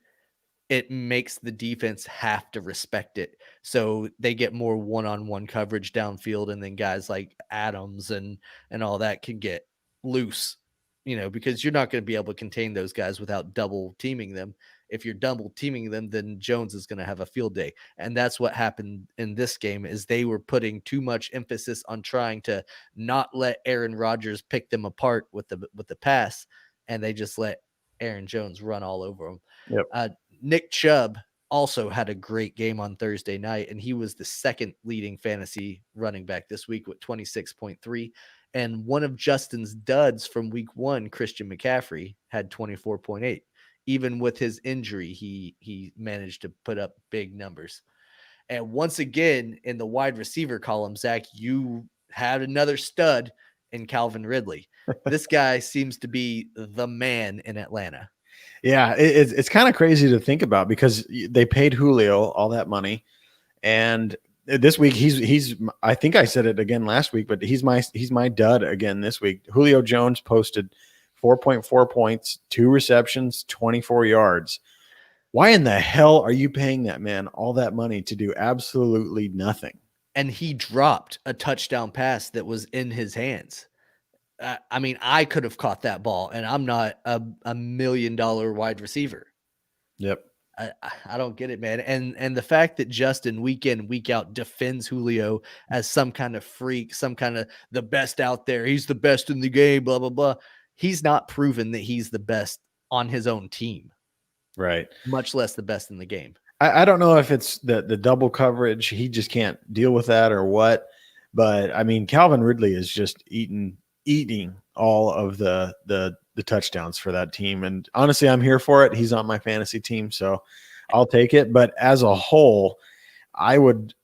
it makes the defense have to respect it. So they get more one-on-one coverage downfield, and then guys like Adams and all that can get loose, because you're not going to be able to contain those guys without double teaming them. If you're double teaming them, then Jones is going to have a field day. And that's what happened in this game is they were putting too much emphasis on trying to not let Aaron Rodgers pick them apart with the pass, and they just let Aaron Jones run all over them. Yep. Nick Chubb also had a great game on Thursday night, and he was the second leading fantasy running back this week with 26.3. And one of Justin's duds from week 1, Christian McCaffrey, had 24.8. Even with his injury, he managed to put up big numbers. And once again, in the wide receiver column, Zach, you had another stud in Calvin Ridley. This guy seems to be the man in Atlanta. Yeah, it's kind of crazy to think about because they paid Julio all that money, and this week he's I think I said it again last week, but he's my dud again this week. Julio Jones posted 4.4 points, 2 receptions, 24 yards. Why in the hell are you paying that man all that money to do absolutely nothing? And he dropped a touchdown pass that was in his hands. I mean, I could have caught that ball, and I'm not a $1 million wide receiver. Yep. I don't get it, man. And the fact that Justin week in, week out defends Julio as some kind of freak, some kind of the best out there. He's the best in the game, blah, blah, blah. He's not proven that he's the best on his own team. Right. Much less the best in the game. I don't know if it's the double coverage. He just can't deal with that or what. But I mean, Calvin Ridley is just eating all of the touchdowns for that team. And honestly, I'm here for it. He's on my fantasy team, so I'll take it. But as a whole, I would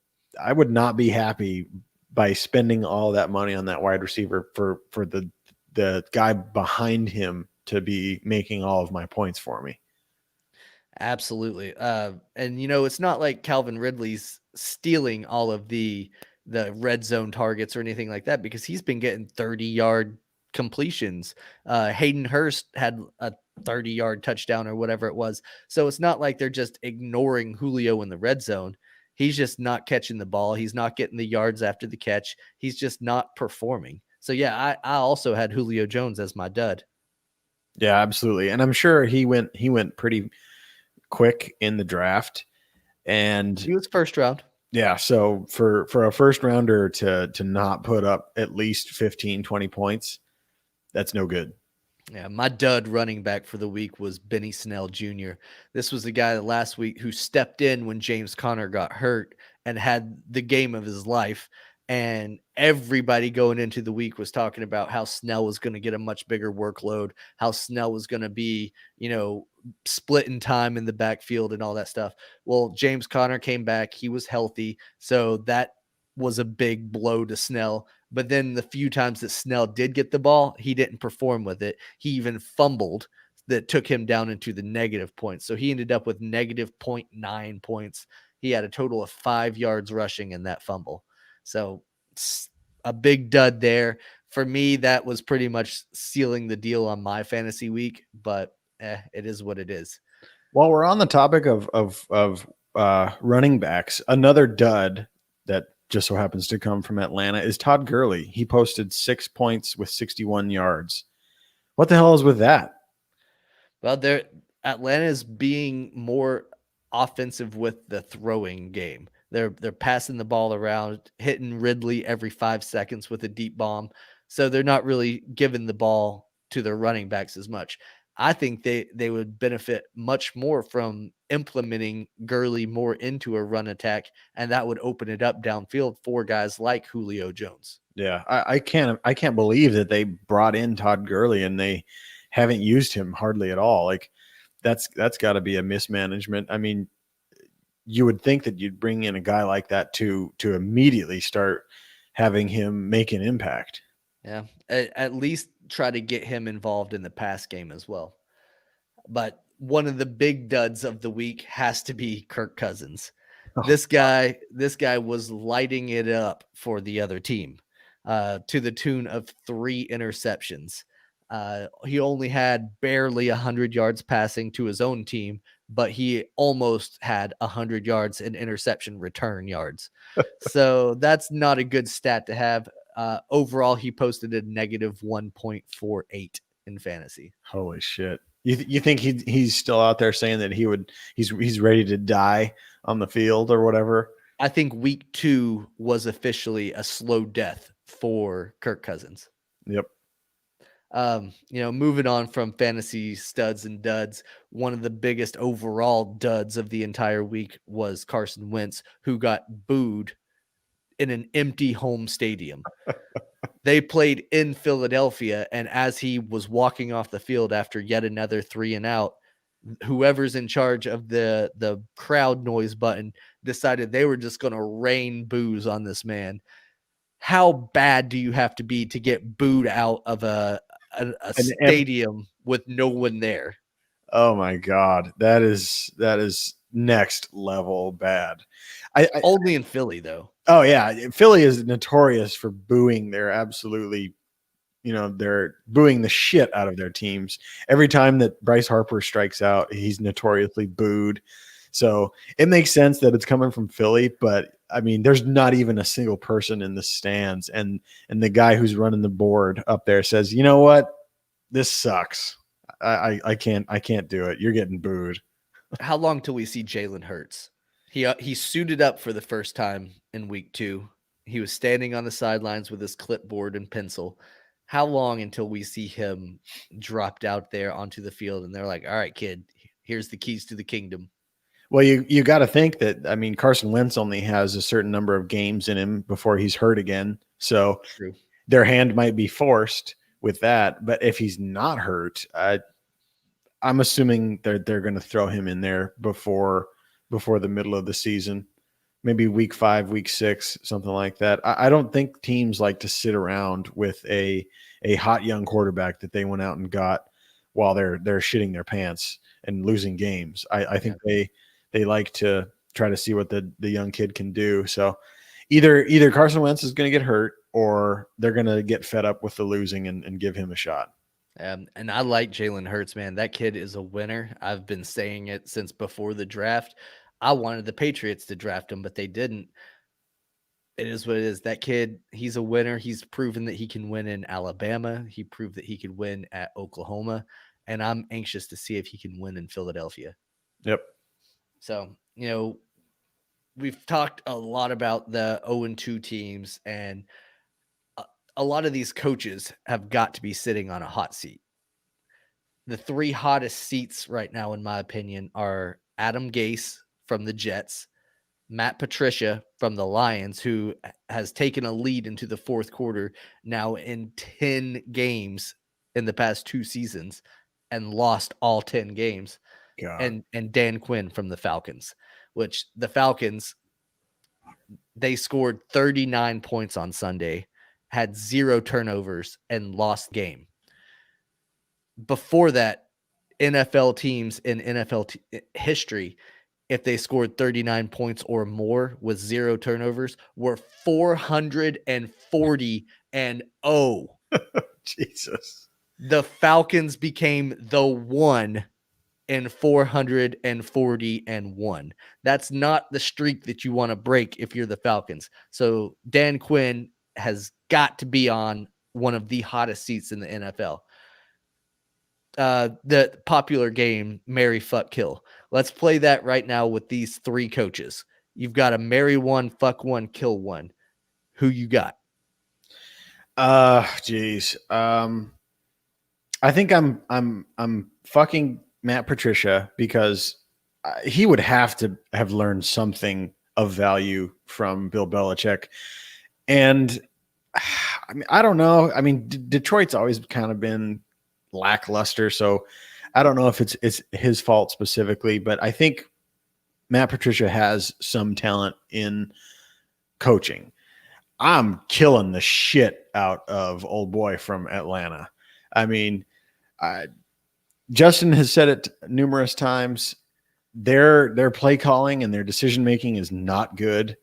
not be happy by spending all that money on that wide receiver for the guy behind him to be making all of my points for me. Absolutely. And it's not like Calvin Ridley's stealing all of the red zone targets or anything like that, because he's been getting 30-yard completions. Hayden Hurst had a 30-yard touchdown or whatever it was. So it's not like they're just ignoring Julio in the red zone. He's just not catching the ball. He's not getting the yards after the catch. He's just not performing. So yeah, I also had Julio Jones as my dud. Yeah, absolutely. And I'm sure he went pretty quick in the draft, and he was first round. Yeah, so for a first rounder to not put up at least 15, 20 points, that's no good. Yeah, my dud running back for the week was Benny Snell Jr. This was the guy that last week who stepped in when James Conner got hurt and had the game of his life. And everybody going into the week was talking about how Snell was going to get a much bigger workload, how Snell was going to be, splitting time in the backfield and all that stuff. Well, James Conner came back. He was healthy. So that was a big blow to Snell. But then the few times that Snell did get the ball, he didn't perform with it. He even fumbled that took him down into the negative points. So he ended up with negative 0.9 points. He had a total of 5 yards rushing in that fumble. So a big dud there. For me, that was pretty much sealing the deal on my fantasy week, but it is what it is. While we're on the topic of running backs, another dud that just so happens to come from Atlanta is Todd Gurley. He posted 6 points with 61 yards. What the hell is with that? Well, Atlanta is being more offensive with the throwing game. They're passing the ball around, hitting Ridley every 5 seconds with a deep bomb. So they're not really giving the ball to their running backs as much. I think they would benefit much more from implementing Gurley more into a run attack, and that would open it up downfield for guys like Julio Jones. Yeah, I can't believe that they brought in Todd Gurley and they haven't used him hardly at all. Like that's got to be a mismanagement. I mean, you would think that you'd bring in a guy like that to immediately start having him make an impact. Yeah, at least try to get him involved in the pass game as well. But one of the big duds of the week has to be Kirk Cousins. Oh, This guy was lighting it up for the other team, to the tune of 3 interceptions. He only had barely 100 yards passing to his own team, but he almost had 100 yards in interception return yards. So that's not a good stat to have. Overall, he posted a negative 1.48 in fantasy. holy shit! You think he's still out there saying that he's ready to die on the field or whatever? I think week 2 was officially a slow death for Kirk Cousins. Yep. Moving on from fantasy studs and duds, one of the biggest overall duds of the entire week was Carson Wentz, who got booed in an empty home stadium. They played in Philadelphia, and as he was walking off the field after yet another 3 and out, whoever's in charge of the crowd noise button decided they were just going to rain boos on this man. How bad do you have to be to get booed out of a stadium with no one there? Oh my God, that is next level bad. Only in Philly, though. Oh yeah, Philly is notorious for booing. They're absolutely, they're booing the shit out of their teams. Every time that Bryce Harper strikes out, he's notoriously booed. So it makes sense that it's coming from Philly, but I mean, there's not even a single person in the stands, and the guy who's running the board up there says, "You know what? This sucks. I can't do it. You're getting booed." How long till we see Jalen Hurts? He suited up for the first time in week 2. He was standing on the sidelines with his clipboard and pencil. How long until we see him dropped out there onto the field and they're like, "All right, kid, here's the keys to the kingdom"? Well, you got to think that, I mean, Carson Wentz only has a certain number of games in him before he's hurt again. So True. Their hand might be forced with that. But if he's not hurt, I'm assuming they're going to throw him in there before the middle of the season, maybe week 5, week 6, something like that. I don't think teams like to sit around with a hot young quarterback that they went out and got while they're shitting their pants and losing games. I think they like to try to see what the young kid can do. So either Carson Wentz is going to get hurt or they're going to get fed up with the losing and give him a shot. And I like Jalen Hurts, man. That kid is a winner. I've been saying it since before the draft. I wanted the Patriots to draft him, but they didn't. It is what it is. That kid, he's a winner. He's proven that he can win in Alabama. He proved that he could win at Oklahoma. And I'm anxious to see if he can win in Philadelphia. Yep. So, we've talked a lot about the 0-2 teams, and a lot of these coaches have got to be sitting on a hot seat. The 3 hottest seats right now, in my opinion, are Adam Gase from the Jets, Matt Patricia from the Lions, who has taken a lead into the 4th quarter now in 10 games in the past 2 seasons and lost all 10 games. God. And Dan Quinn from the Falcons, which the Falcons, they scored 39 points on Sunday, had 0 turnovers, and lost game. Before that, NFL teams in NFL history, if they scored 39 points or more with 0 turnovers, were 440-0. Jesus. The Falcons became the 1 in 440-1. That's not the streak that you want to break if you're the Falcons. So Dan Quinn has got to be on one of the hottest seats in the NFL. the popular game, marry, fuck, kill. Let's play that right now with these three coaches. You've got to marry one, fuck one, kill one. Who you got? Geez. I think I'm fucking Matt Patricia because he would have to have learned something of value from Bill Belichick. And I mean, I don't know. I mean, Detroit's always kind of been lackluster, so I don't know if it's his fault specifically, but I think Matt Patricia has some talent in coaching. I'm killing the shit out of old boy from Atlanta. I mean, Justin has said it numerous times. Their play calling and their decision making is not good.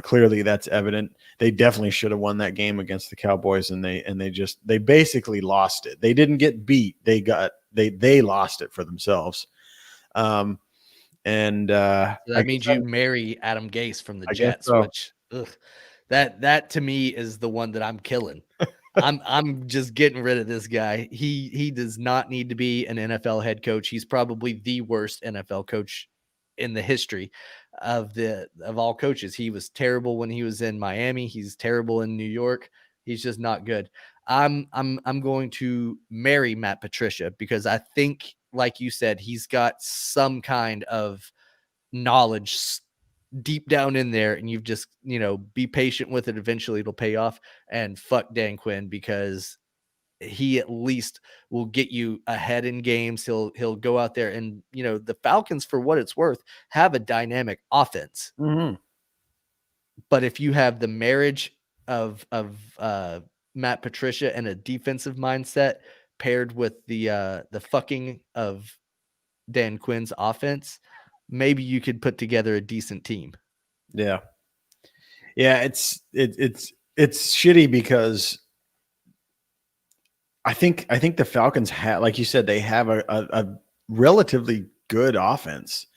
Clearly, that's evident. They definitely should have won that game against the Cowboys, and they basically lost it. They didn't get beat. They lost it for themselves. And that means you marry Adam Gase from the Jets, so. which that to me is the one that I'm killing. I'm just getting rid of this guy. He does not need to be an NFL head coach. He's probably the worst NFL coach in the history of all coaches. He was terrible when he was in Miami. He's terrible in New York. He's just not good. I'm going to marry Matt Patricia because I think, like you said, he's got some kind of knowledge deep down in there, and you've just, be patient with it. Eventually it'll pay off. And fuck Dan Quinn, because he at least will get you ahead in games. He'll go out there and, the Falcons, for what it's worth, have a dynamic offense. Mm-hmm. But if you have the marriage of Matt Patricia and a defensive mindset paired with the fucking of Dan Quinn's offense, maybe you could put together a decent team. Yeah. Yeah, it's shitty because I think the Falcons have, like you said, they have a relatively good offense.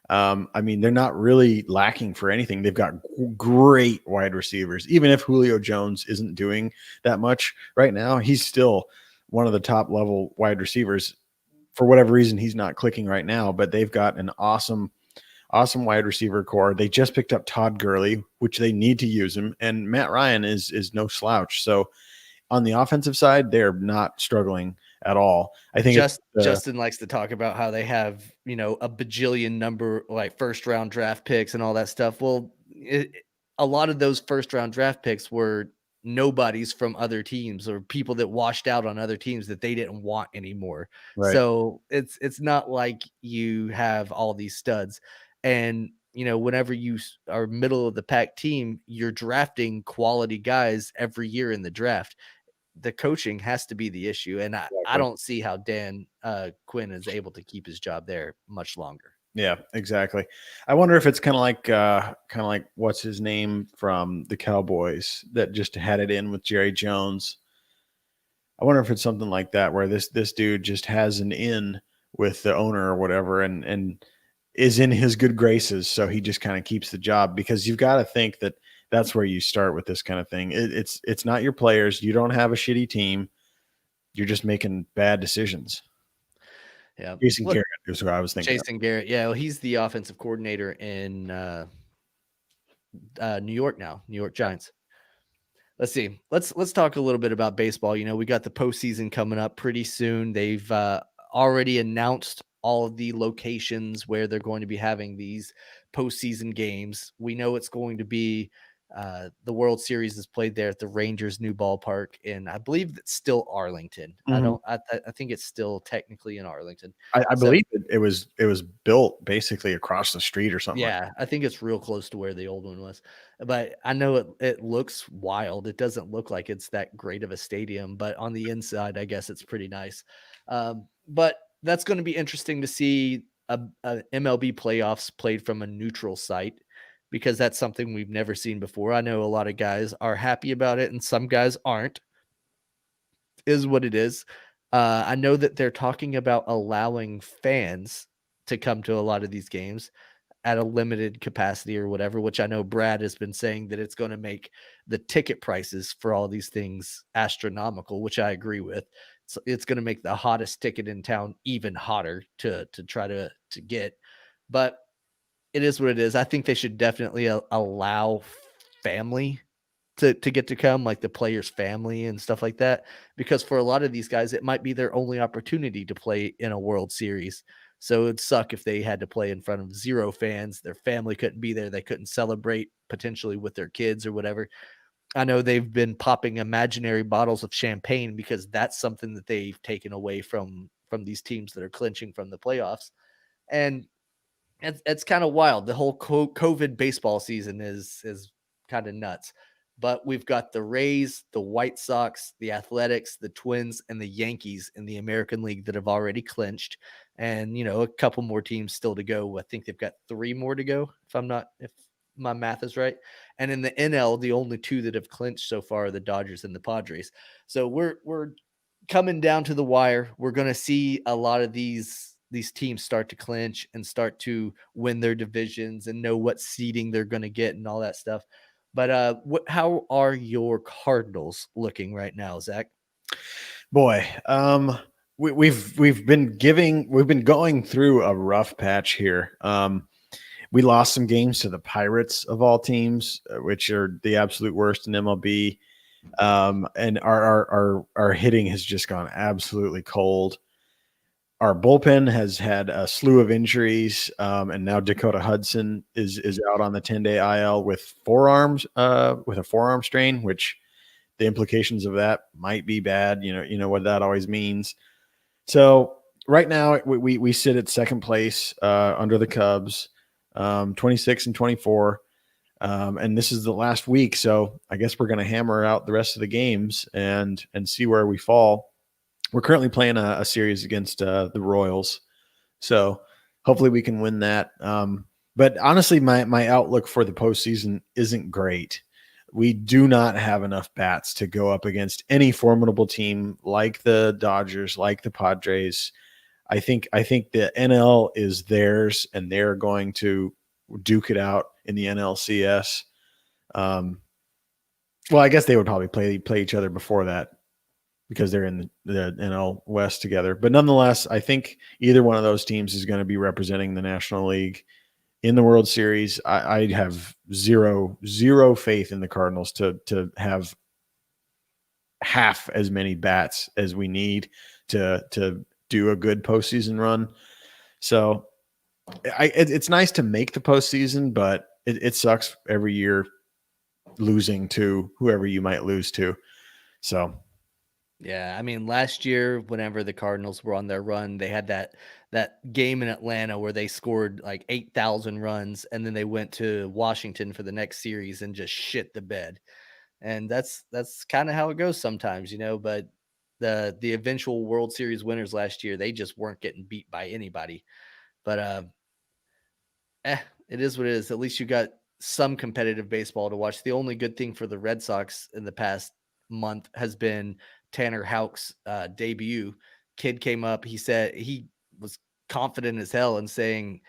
I mean, they're not really lacking for anything. They've got great wide receivers. Even if Julio Jones isn't doing that much right now, he's still one of the top level wide receivers. For whatever reason, he's not clicking right now, but they've got an awesome wide receiver core. They just picked up Todd Gurley, which they need to use him, and Matt Ryan is no slouch. So on the offensive side, they're not struggling at all. I think Justin likes to talk about how they have, a bajillion number, like, first round draft picks and all that stuff. Well, a lot of those first round draft picks were nobodies from other teams or people that washed out on other teams that they didn't want anymore. Right. So it's not like you have all these studs. And, whenever you are middle of the pack team, you're drafting quality guys every year in the draft. The coaching has to be the issue. And I don't see how Dan Quinn is able to keep his job there much longer. Yeah, exactly. I wonder if it's kind of like what's his name from the Cowboys that just had it in with Jerry Jones. I wonder if it's something like that where this dude just has an in with the owner or whatever and is in his good graces, so he just kind of keeps the job, because you've got to think that that's where you start with this kind of thing. It's not your players. You don't have a shitty team. You're just making bad decisions. Yeah. Jason Garrett is what I was thinking. Jason Garrett. Yeah. Well, he's the offensive coordinator in New York now, New York Giants. Let's see. Let's talk a little bit about baseball. We got the postseason coming up pretty soon. They've already announced all of the locations where they're going to be having these postseason games. We know it's going to be the World Series is played there at the Rangers' new ballpark, and I believe it's still Arlington. Mm-hmm. I think it's still technically in Arlington. I believe it was built basically across the street or something. Yeah, I think it's real close to where the old one was. But I know it looks wild. It doesn't look like it's that great of a stadium, but on the inside, I guess it's pretty nice. But that's going to be interesting to see a MLB playoffs played from a neutral site, because that's something we've never seen before. I know a lot of guys are happy about it and some guys aren't. Is what it is. I know that they're talking about allowing fans to come to a lot of these games at a limited capacity or whatever, which I know Brad has been saying that it's going to make the ticket prices for all these things astronomical, which I agree with. it's going to make the hottest ticket in town even hotter to try to get. But it is what it is. I think they should definitely allow family to get to come, like the player's family and stuff like that, because for a lot of these guys, it might be their only opportunity to play in a World Series. So it'd suck if they had to play in front of 0 fans. Their family couldn't be there. They couldn't celebrate potentially with their kids or whatever. I know they've been popping imaginary bottles of champagne because that's something that they've taken away from these teams that are clinching from the playoffs. And it's kind of wild. The whole COVID baseball season is kind of nuts. But we've got the Rays, the White Sox, the Athletics, the Twins, and the Yankees in the American League that have already clinched. And, a couple more teams still to go. I think they've got 3 more to go, if my math is right. And in the NL, the only 2 that have clinched so far are the Dodgers and the Padres. So we're coming down to the wire. We're going to see a lot of these teams start to clinch and start to win their divisions and know what seeding they're going to get and all that stuff. But how are your Cardinals looking right now, Zach? Boy, we've been going through a rough patch here. We lost some games to the Pirates of all teams, which are the absolute worst in MLB. And our hitting has just gone absolutely cold. Our bullpen has had a slew of injuries, and now Dakota Hudson is out on the 10-day IL with a forearm strain, which the implications of that might be bad. You know what that always means. So right now we sit at second place under the Cubs, 26 and 24. And this is the last week, so I guess we're going to hammer out the rest of the games and see where we fall. We're currently playing a series against the Royals, so hopefully we can win that. But honestly, my outlook for the postseason isn't great. We do not have enough bats to go up against any formidable team like the Dodgers, like the Padres. I think the NL is theirs, and they're going to duke it out in the NLCS. Well, I guess they would probably play each other before that, because they're in the NL West together. But nonetheless, I think either one of those teams is going to be representing the National League in the World Series. I have zero faith in the Cardinals to have half as many bats as we need to do a good postseason run. So it's nice to make the postseason, but it sucks every year losing to whoever you might lose to. So yeah, I mean, last year, whenever the Cardinals were on their run, they had that game in Atlanta where they scored like 8,000 runs, and then they went to Washington for the next series and just shit the bed. And that's kind of how it goes sometimes, But the eventual World Series winners last year, they just weren't getting beat by anybody. But it is what it is. At least you got some competitive baseball to watch. The only good thing for the Red Sox in the past month has been Tanner Houck's debut. Kid came up. He said he was confident as hell and saying,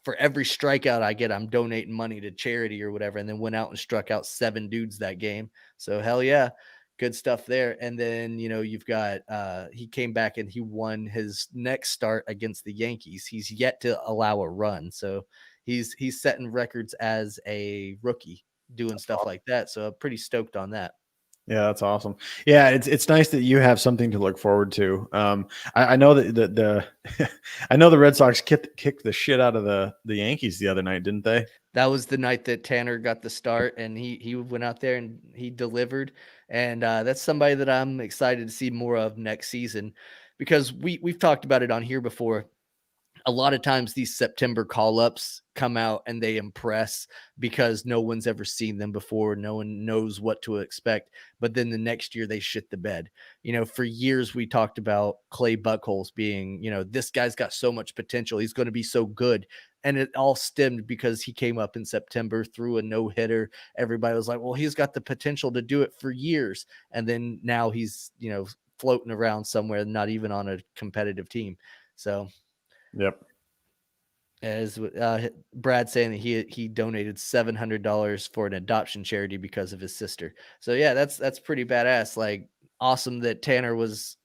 for every strikeout I get, I'm donating money to charity or whatever, and then went out and struck out 7 dudes that game. So hell yeah, good stuff there. And then, you've got he came back and he won his next start against the Yankees. He's yet to allow a run. So he's setting records as a rookie doing stuff like that. So I'm pretty stoked on that. Yeah, that's awesome. Yeah, it's nice that you have something to look forward to. I know that the I know the Red Sox kicked the shit out of the Yankees the other night, didn't they? That was the night that Tanner got the start, and he went out there and he delivered. And that's somebody that I'm excited to see more of next season, because we've talked about it on here before. A lot of times these September call-ups come out and they impress because no one's ever seen them before. No one knows what to expect. But then the next year they shit the bed. For years we talked about Clay Buchholz being, this guy's got so much potential. He's going to be so good. And it all stemmed because he came up in September, threw a no-hitter. Everybody was like, well, he's got the potential to do it for years. And then now he's, floating around somewhere, not even on a competitive team. So yep. As Brad saying that he donated $700 for an adoption charity because of his sister. So yeah, that's pretty badass. Like, awesome that Tanner was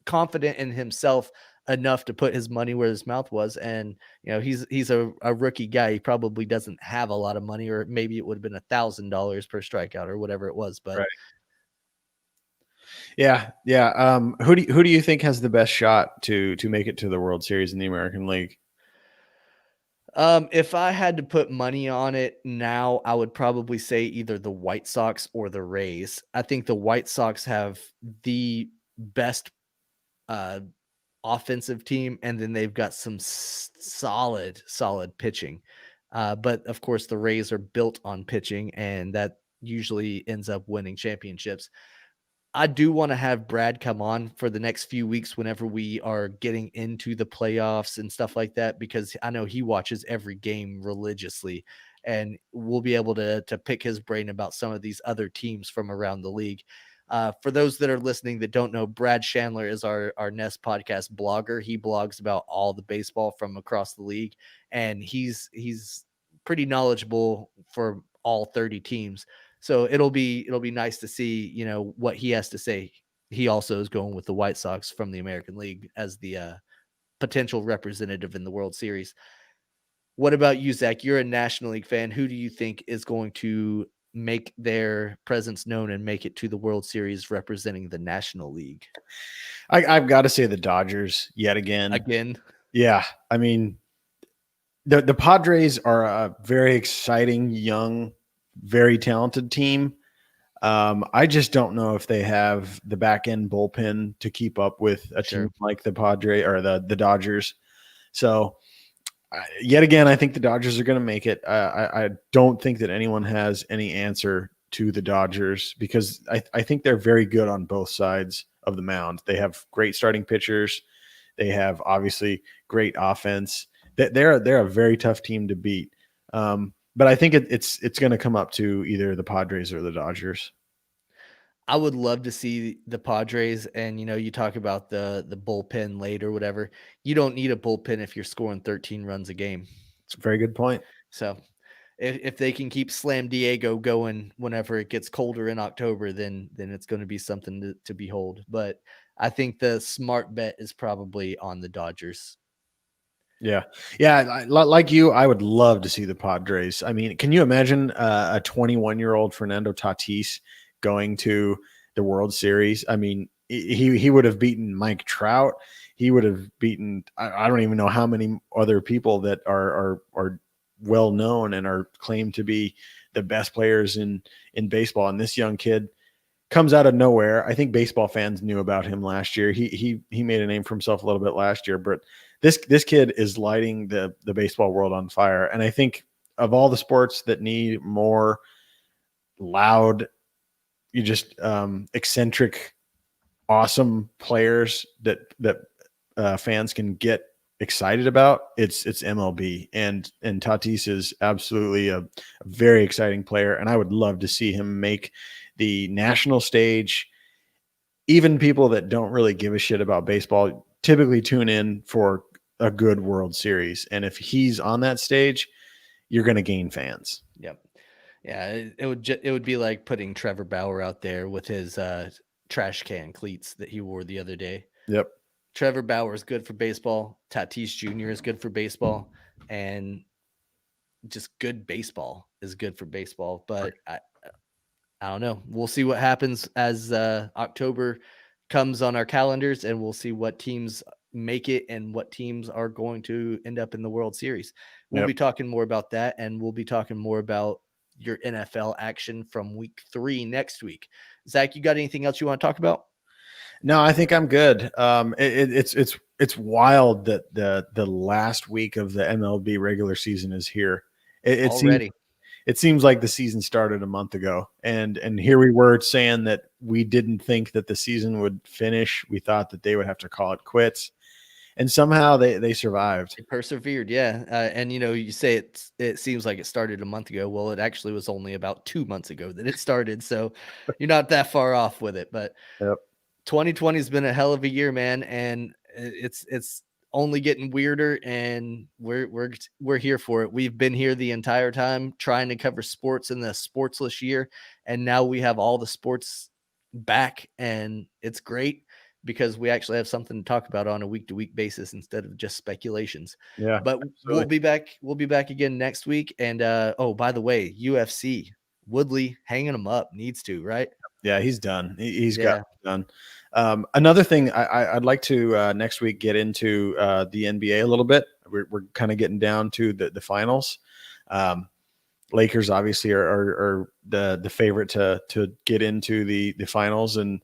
confident in himself enough to put his money where his mouth was. And, he's a rookie guy. He probably doesn't have a lot of money, or maybe it would have been $1,000 per strikeout or whatever it was. But Right. Yeah. Who do you think has the best shot to make it to the World Series in the American League? If I had to put money on it now, I would probably say either the White Sox or the Rays. I think the White Sox have the best uh, offensive team, and then they've got some solid pitching. But of course, the Rays are built on pitching, and that usually ends up winning championships. I do want to have Brad come on for the next few weeks whenever we are getting into the playoffs and stuff like that, because I know he watches every game religiously, and we'll be able to pick his brain about some of these other teams from around the league. For those that are listening that don't know, Brad Chandler is our Nest podcast blogger. He blogs about all the baseball from across the league, and he's pretty knowledgeable for all 30 teams. So it'll be nice to see, what he has to say. He also is going with the White Sox from the American League as the potential representative in the World Series. What about you, Zach? You're a National League fan. Who do you think is going to make their presence known and make it to the World Series representing the National League? I've got to say the Dodgers yet again. Yeah. I mean, the Padres are a very exciting, young, very talented team. I just don't know if they have the back end bullpen to keep up with a team like the Padres or the Dodgers. So yet again, I think the Dodgers are going to make it. I don't think that anyone has any answer to the Dodgers, because I think they're very good on both sides of the mound. They have great starting pitchers. They have obviously great offense. They're a very tough team to beat. But I think it's going to come up to either the Padres or the Dodgers. I would love to see the Padres, and you talk about the bullpen late or whatever. You don't need a bullpen if you're scoring 13 runs a game. It's a very good point. So if they can keep Slam Diego going whenever it gets colder in October, then it's going to be something to behold. But I think the smart bet is probably on the Dodgers. Yeah. Like you, I would love to see the Padres. I mean, can you imagine a 21-year-old Fernando Tatis going to the World Series? I mean, he would have beaten Mike Trout. He would have beaten, I don't even know how many other people that are well known and are claimed to be the best players in baseball. And this young kid comes out of nowhere. I think baseball fans knew about him last year. He made a name for himself a little bit last year, but this kid is lighting the baseball world on fire. And I think of all the sports that need more loud, you just eccentric, awesome players that fans can get excited about, it's MLB, and Tatis is absolutely a very exciting player, and I would love to see him make the national stage. Even people that don't really give a shit about baseball typically tune in for a good World Series, and if he's on that stage, you're going to gain fans. Yep. Yeah, it would be like putting Trevor Bauer out there with his trash can cleats that he wore the other day. Yep. Trevor Bauer is good for baseball. Tatis Jr. is good for baseball, and just good baseball is good for baseball. But I don't know. We'll see what happens as October comes on our calendars, and we'll see what teams make it and what teams are going to end up in the World Series. We'll be talking more about that, and we'll be talking more about your NFL action from week 3 next week. Zach, you got anything else you want to talk about? No, I think I'm good. It's wild that the last week of the MLB regular season is here. It seems like the season started a month ago, and here we were saying that we didn't think that the season would finish. We thought that they would have to call it quits, and somehow they survived. They persevered, yeah. And you say it seems like it started a month ago. Well, it actually was only about 2 months ago that it started, so you're not that far off with it. But 2020 has been a hell of a year, man, and it's only getting weirder, and we're here for it. We've been here the entire time trying to cover sports in the sportsless year, and now we have all the sports back, and it's great. because we actually have something to talk about on a week-to-week basis instead of just speculations. Yeah, but we'll be back. We'll be back again next week. And oh, by the way, UFC, Woodley hanging him up, needs to, right? Yeah, he's done. He's Yeah. got done. Another thing I'd like to next week get into the NBA a little bit. We're kind of getting down to the finals. Lakers obviously are the favorite to get into the finals, and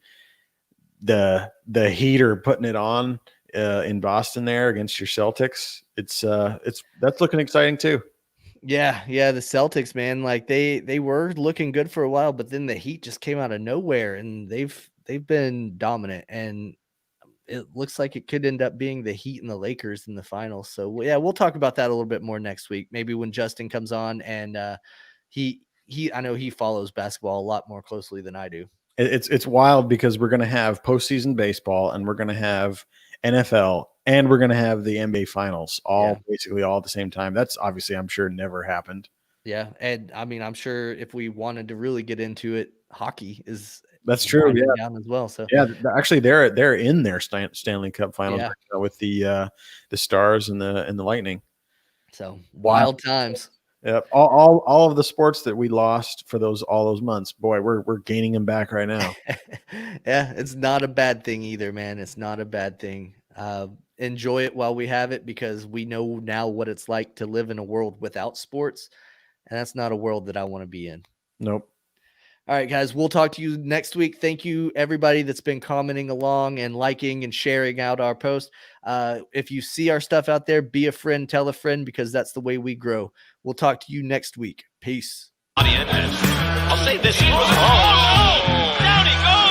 the Heat are putting it on in Boston there against your Celtics. That's looking exciting too. Yeah, the Celtics, man, like they were looking good for a while, but then the Heat just came out of nowhere, and they've been dominant, and it looks like it could end up being the Heat and the Lakers in the finals. So yeah, we'll talk about that a little bit more next week, maybe when Justin comes on, and I know he follows basketball a lot more closely than I do. It's wild because we're going to have postseason baseball, and we're going to have NFL, and we're going to have the NBA finals basically all at the same time. That's obviously, I'm sure, never happened. Yeah. And I mean, I'm sure if we wanted to really get into it, hockey is that's true. Yeah. Down as well. So yeah, actually they're in their Stanley Cup finals with the Stars and the Lightning. So wild times. Yep. All of the sports that we lost for all those months, boy, we're gaining them back right now. Yeah, it's not a bad thing either, man. It's not a bad thing. Enjoy it while we have it, because we know now what it's like to live in a world without sports, and that's not a world that I want to be in. Nope. All right, guys, we'll talk to you next week. Thank you, everybody that's been commenting along and liking and sharing out our post. If you see our stuff out there, be a friend, tell a friend, because that's the way we grow. We'll talk to you next week. Peace. I'll say this. Oh, down he goes.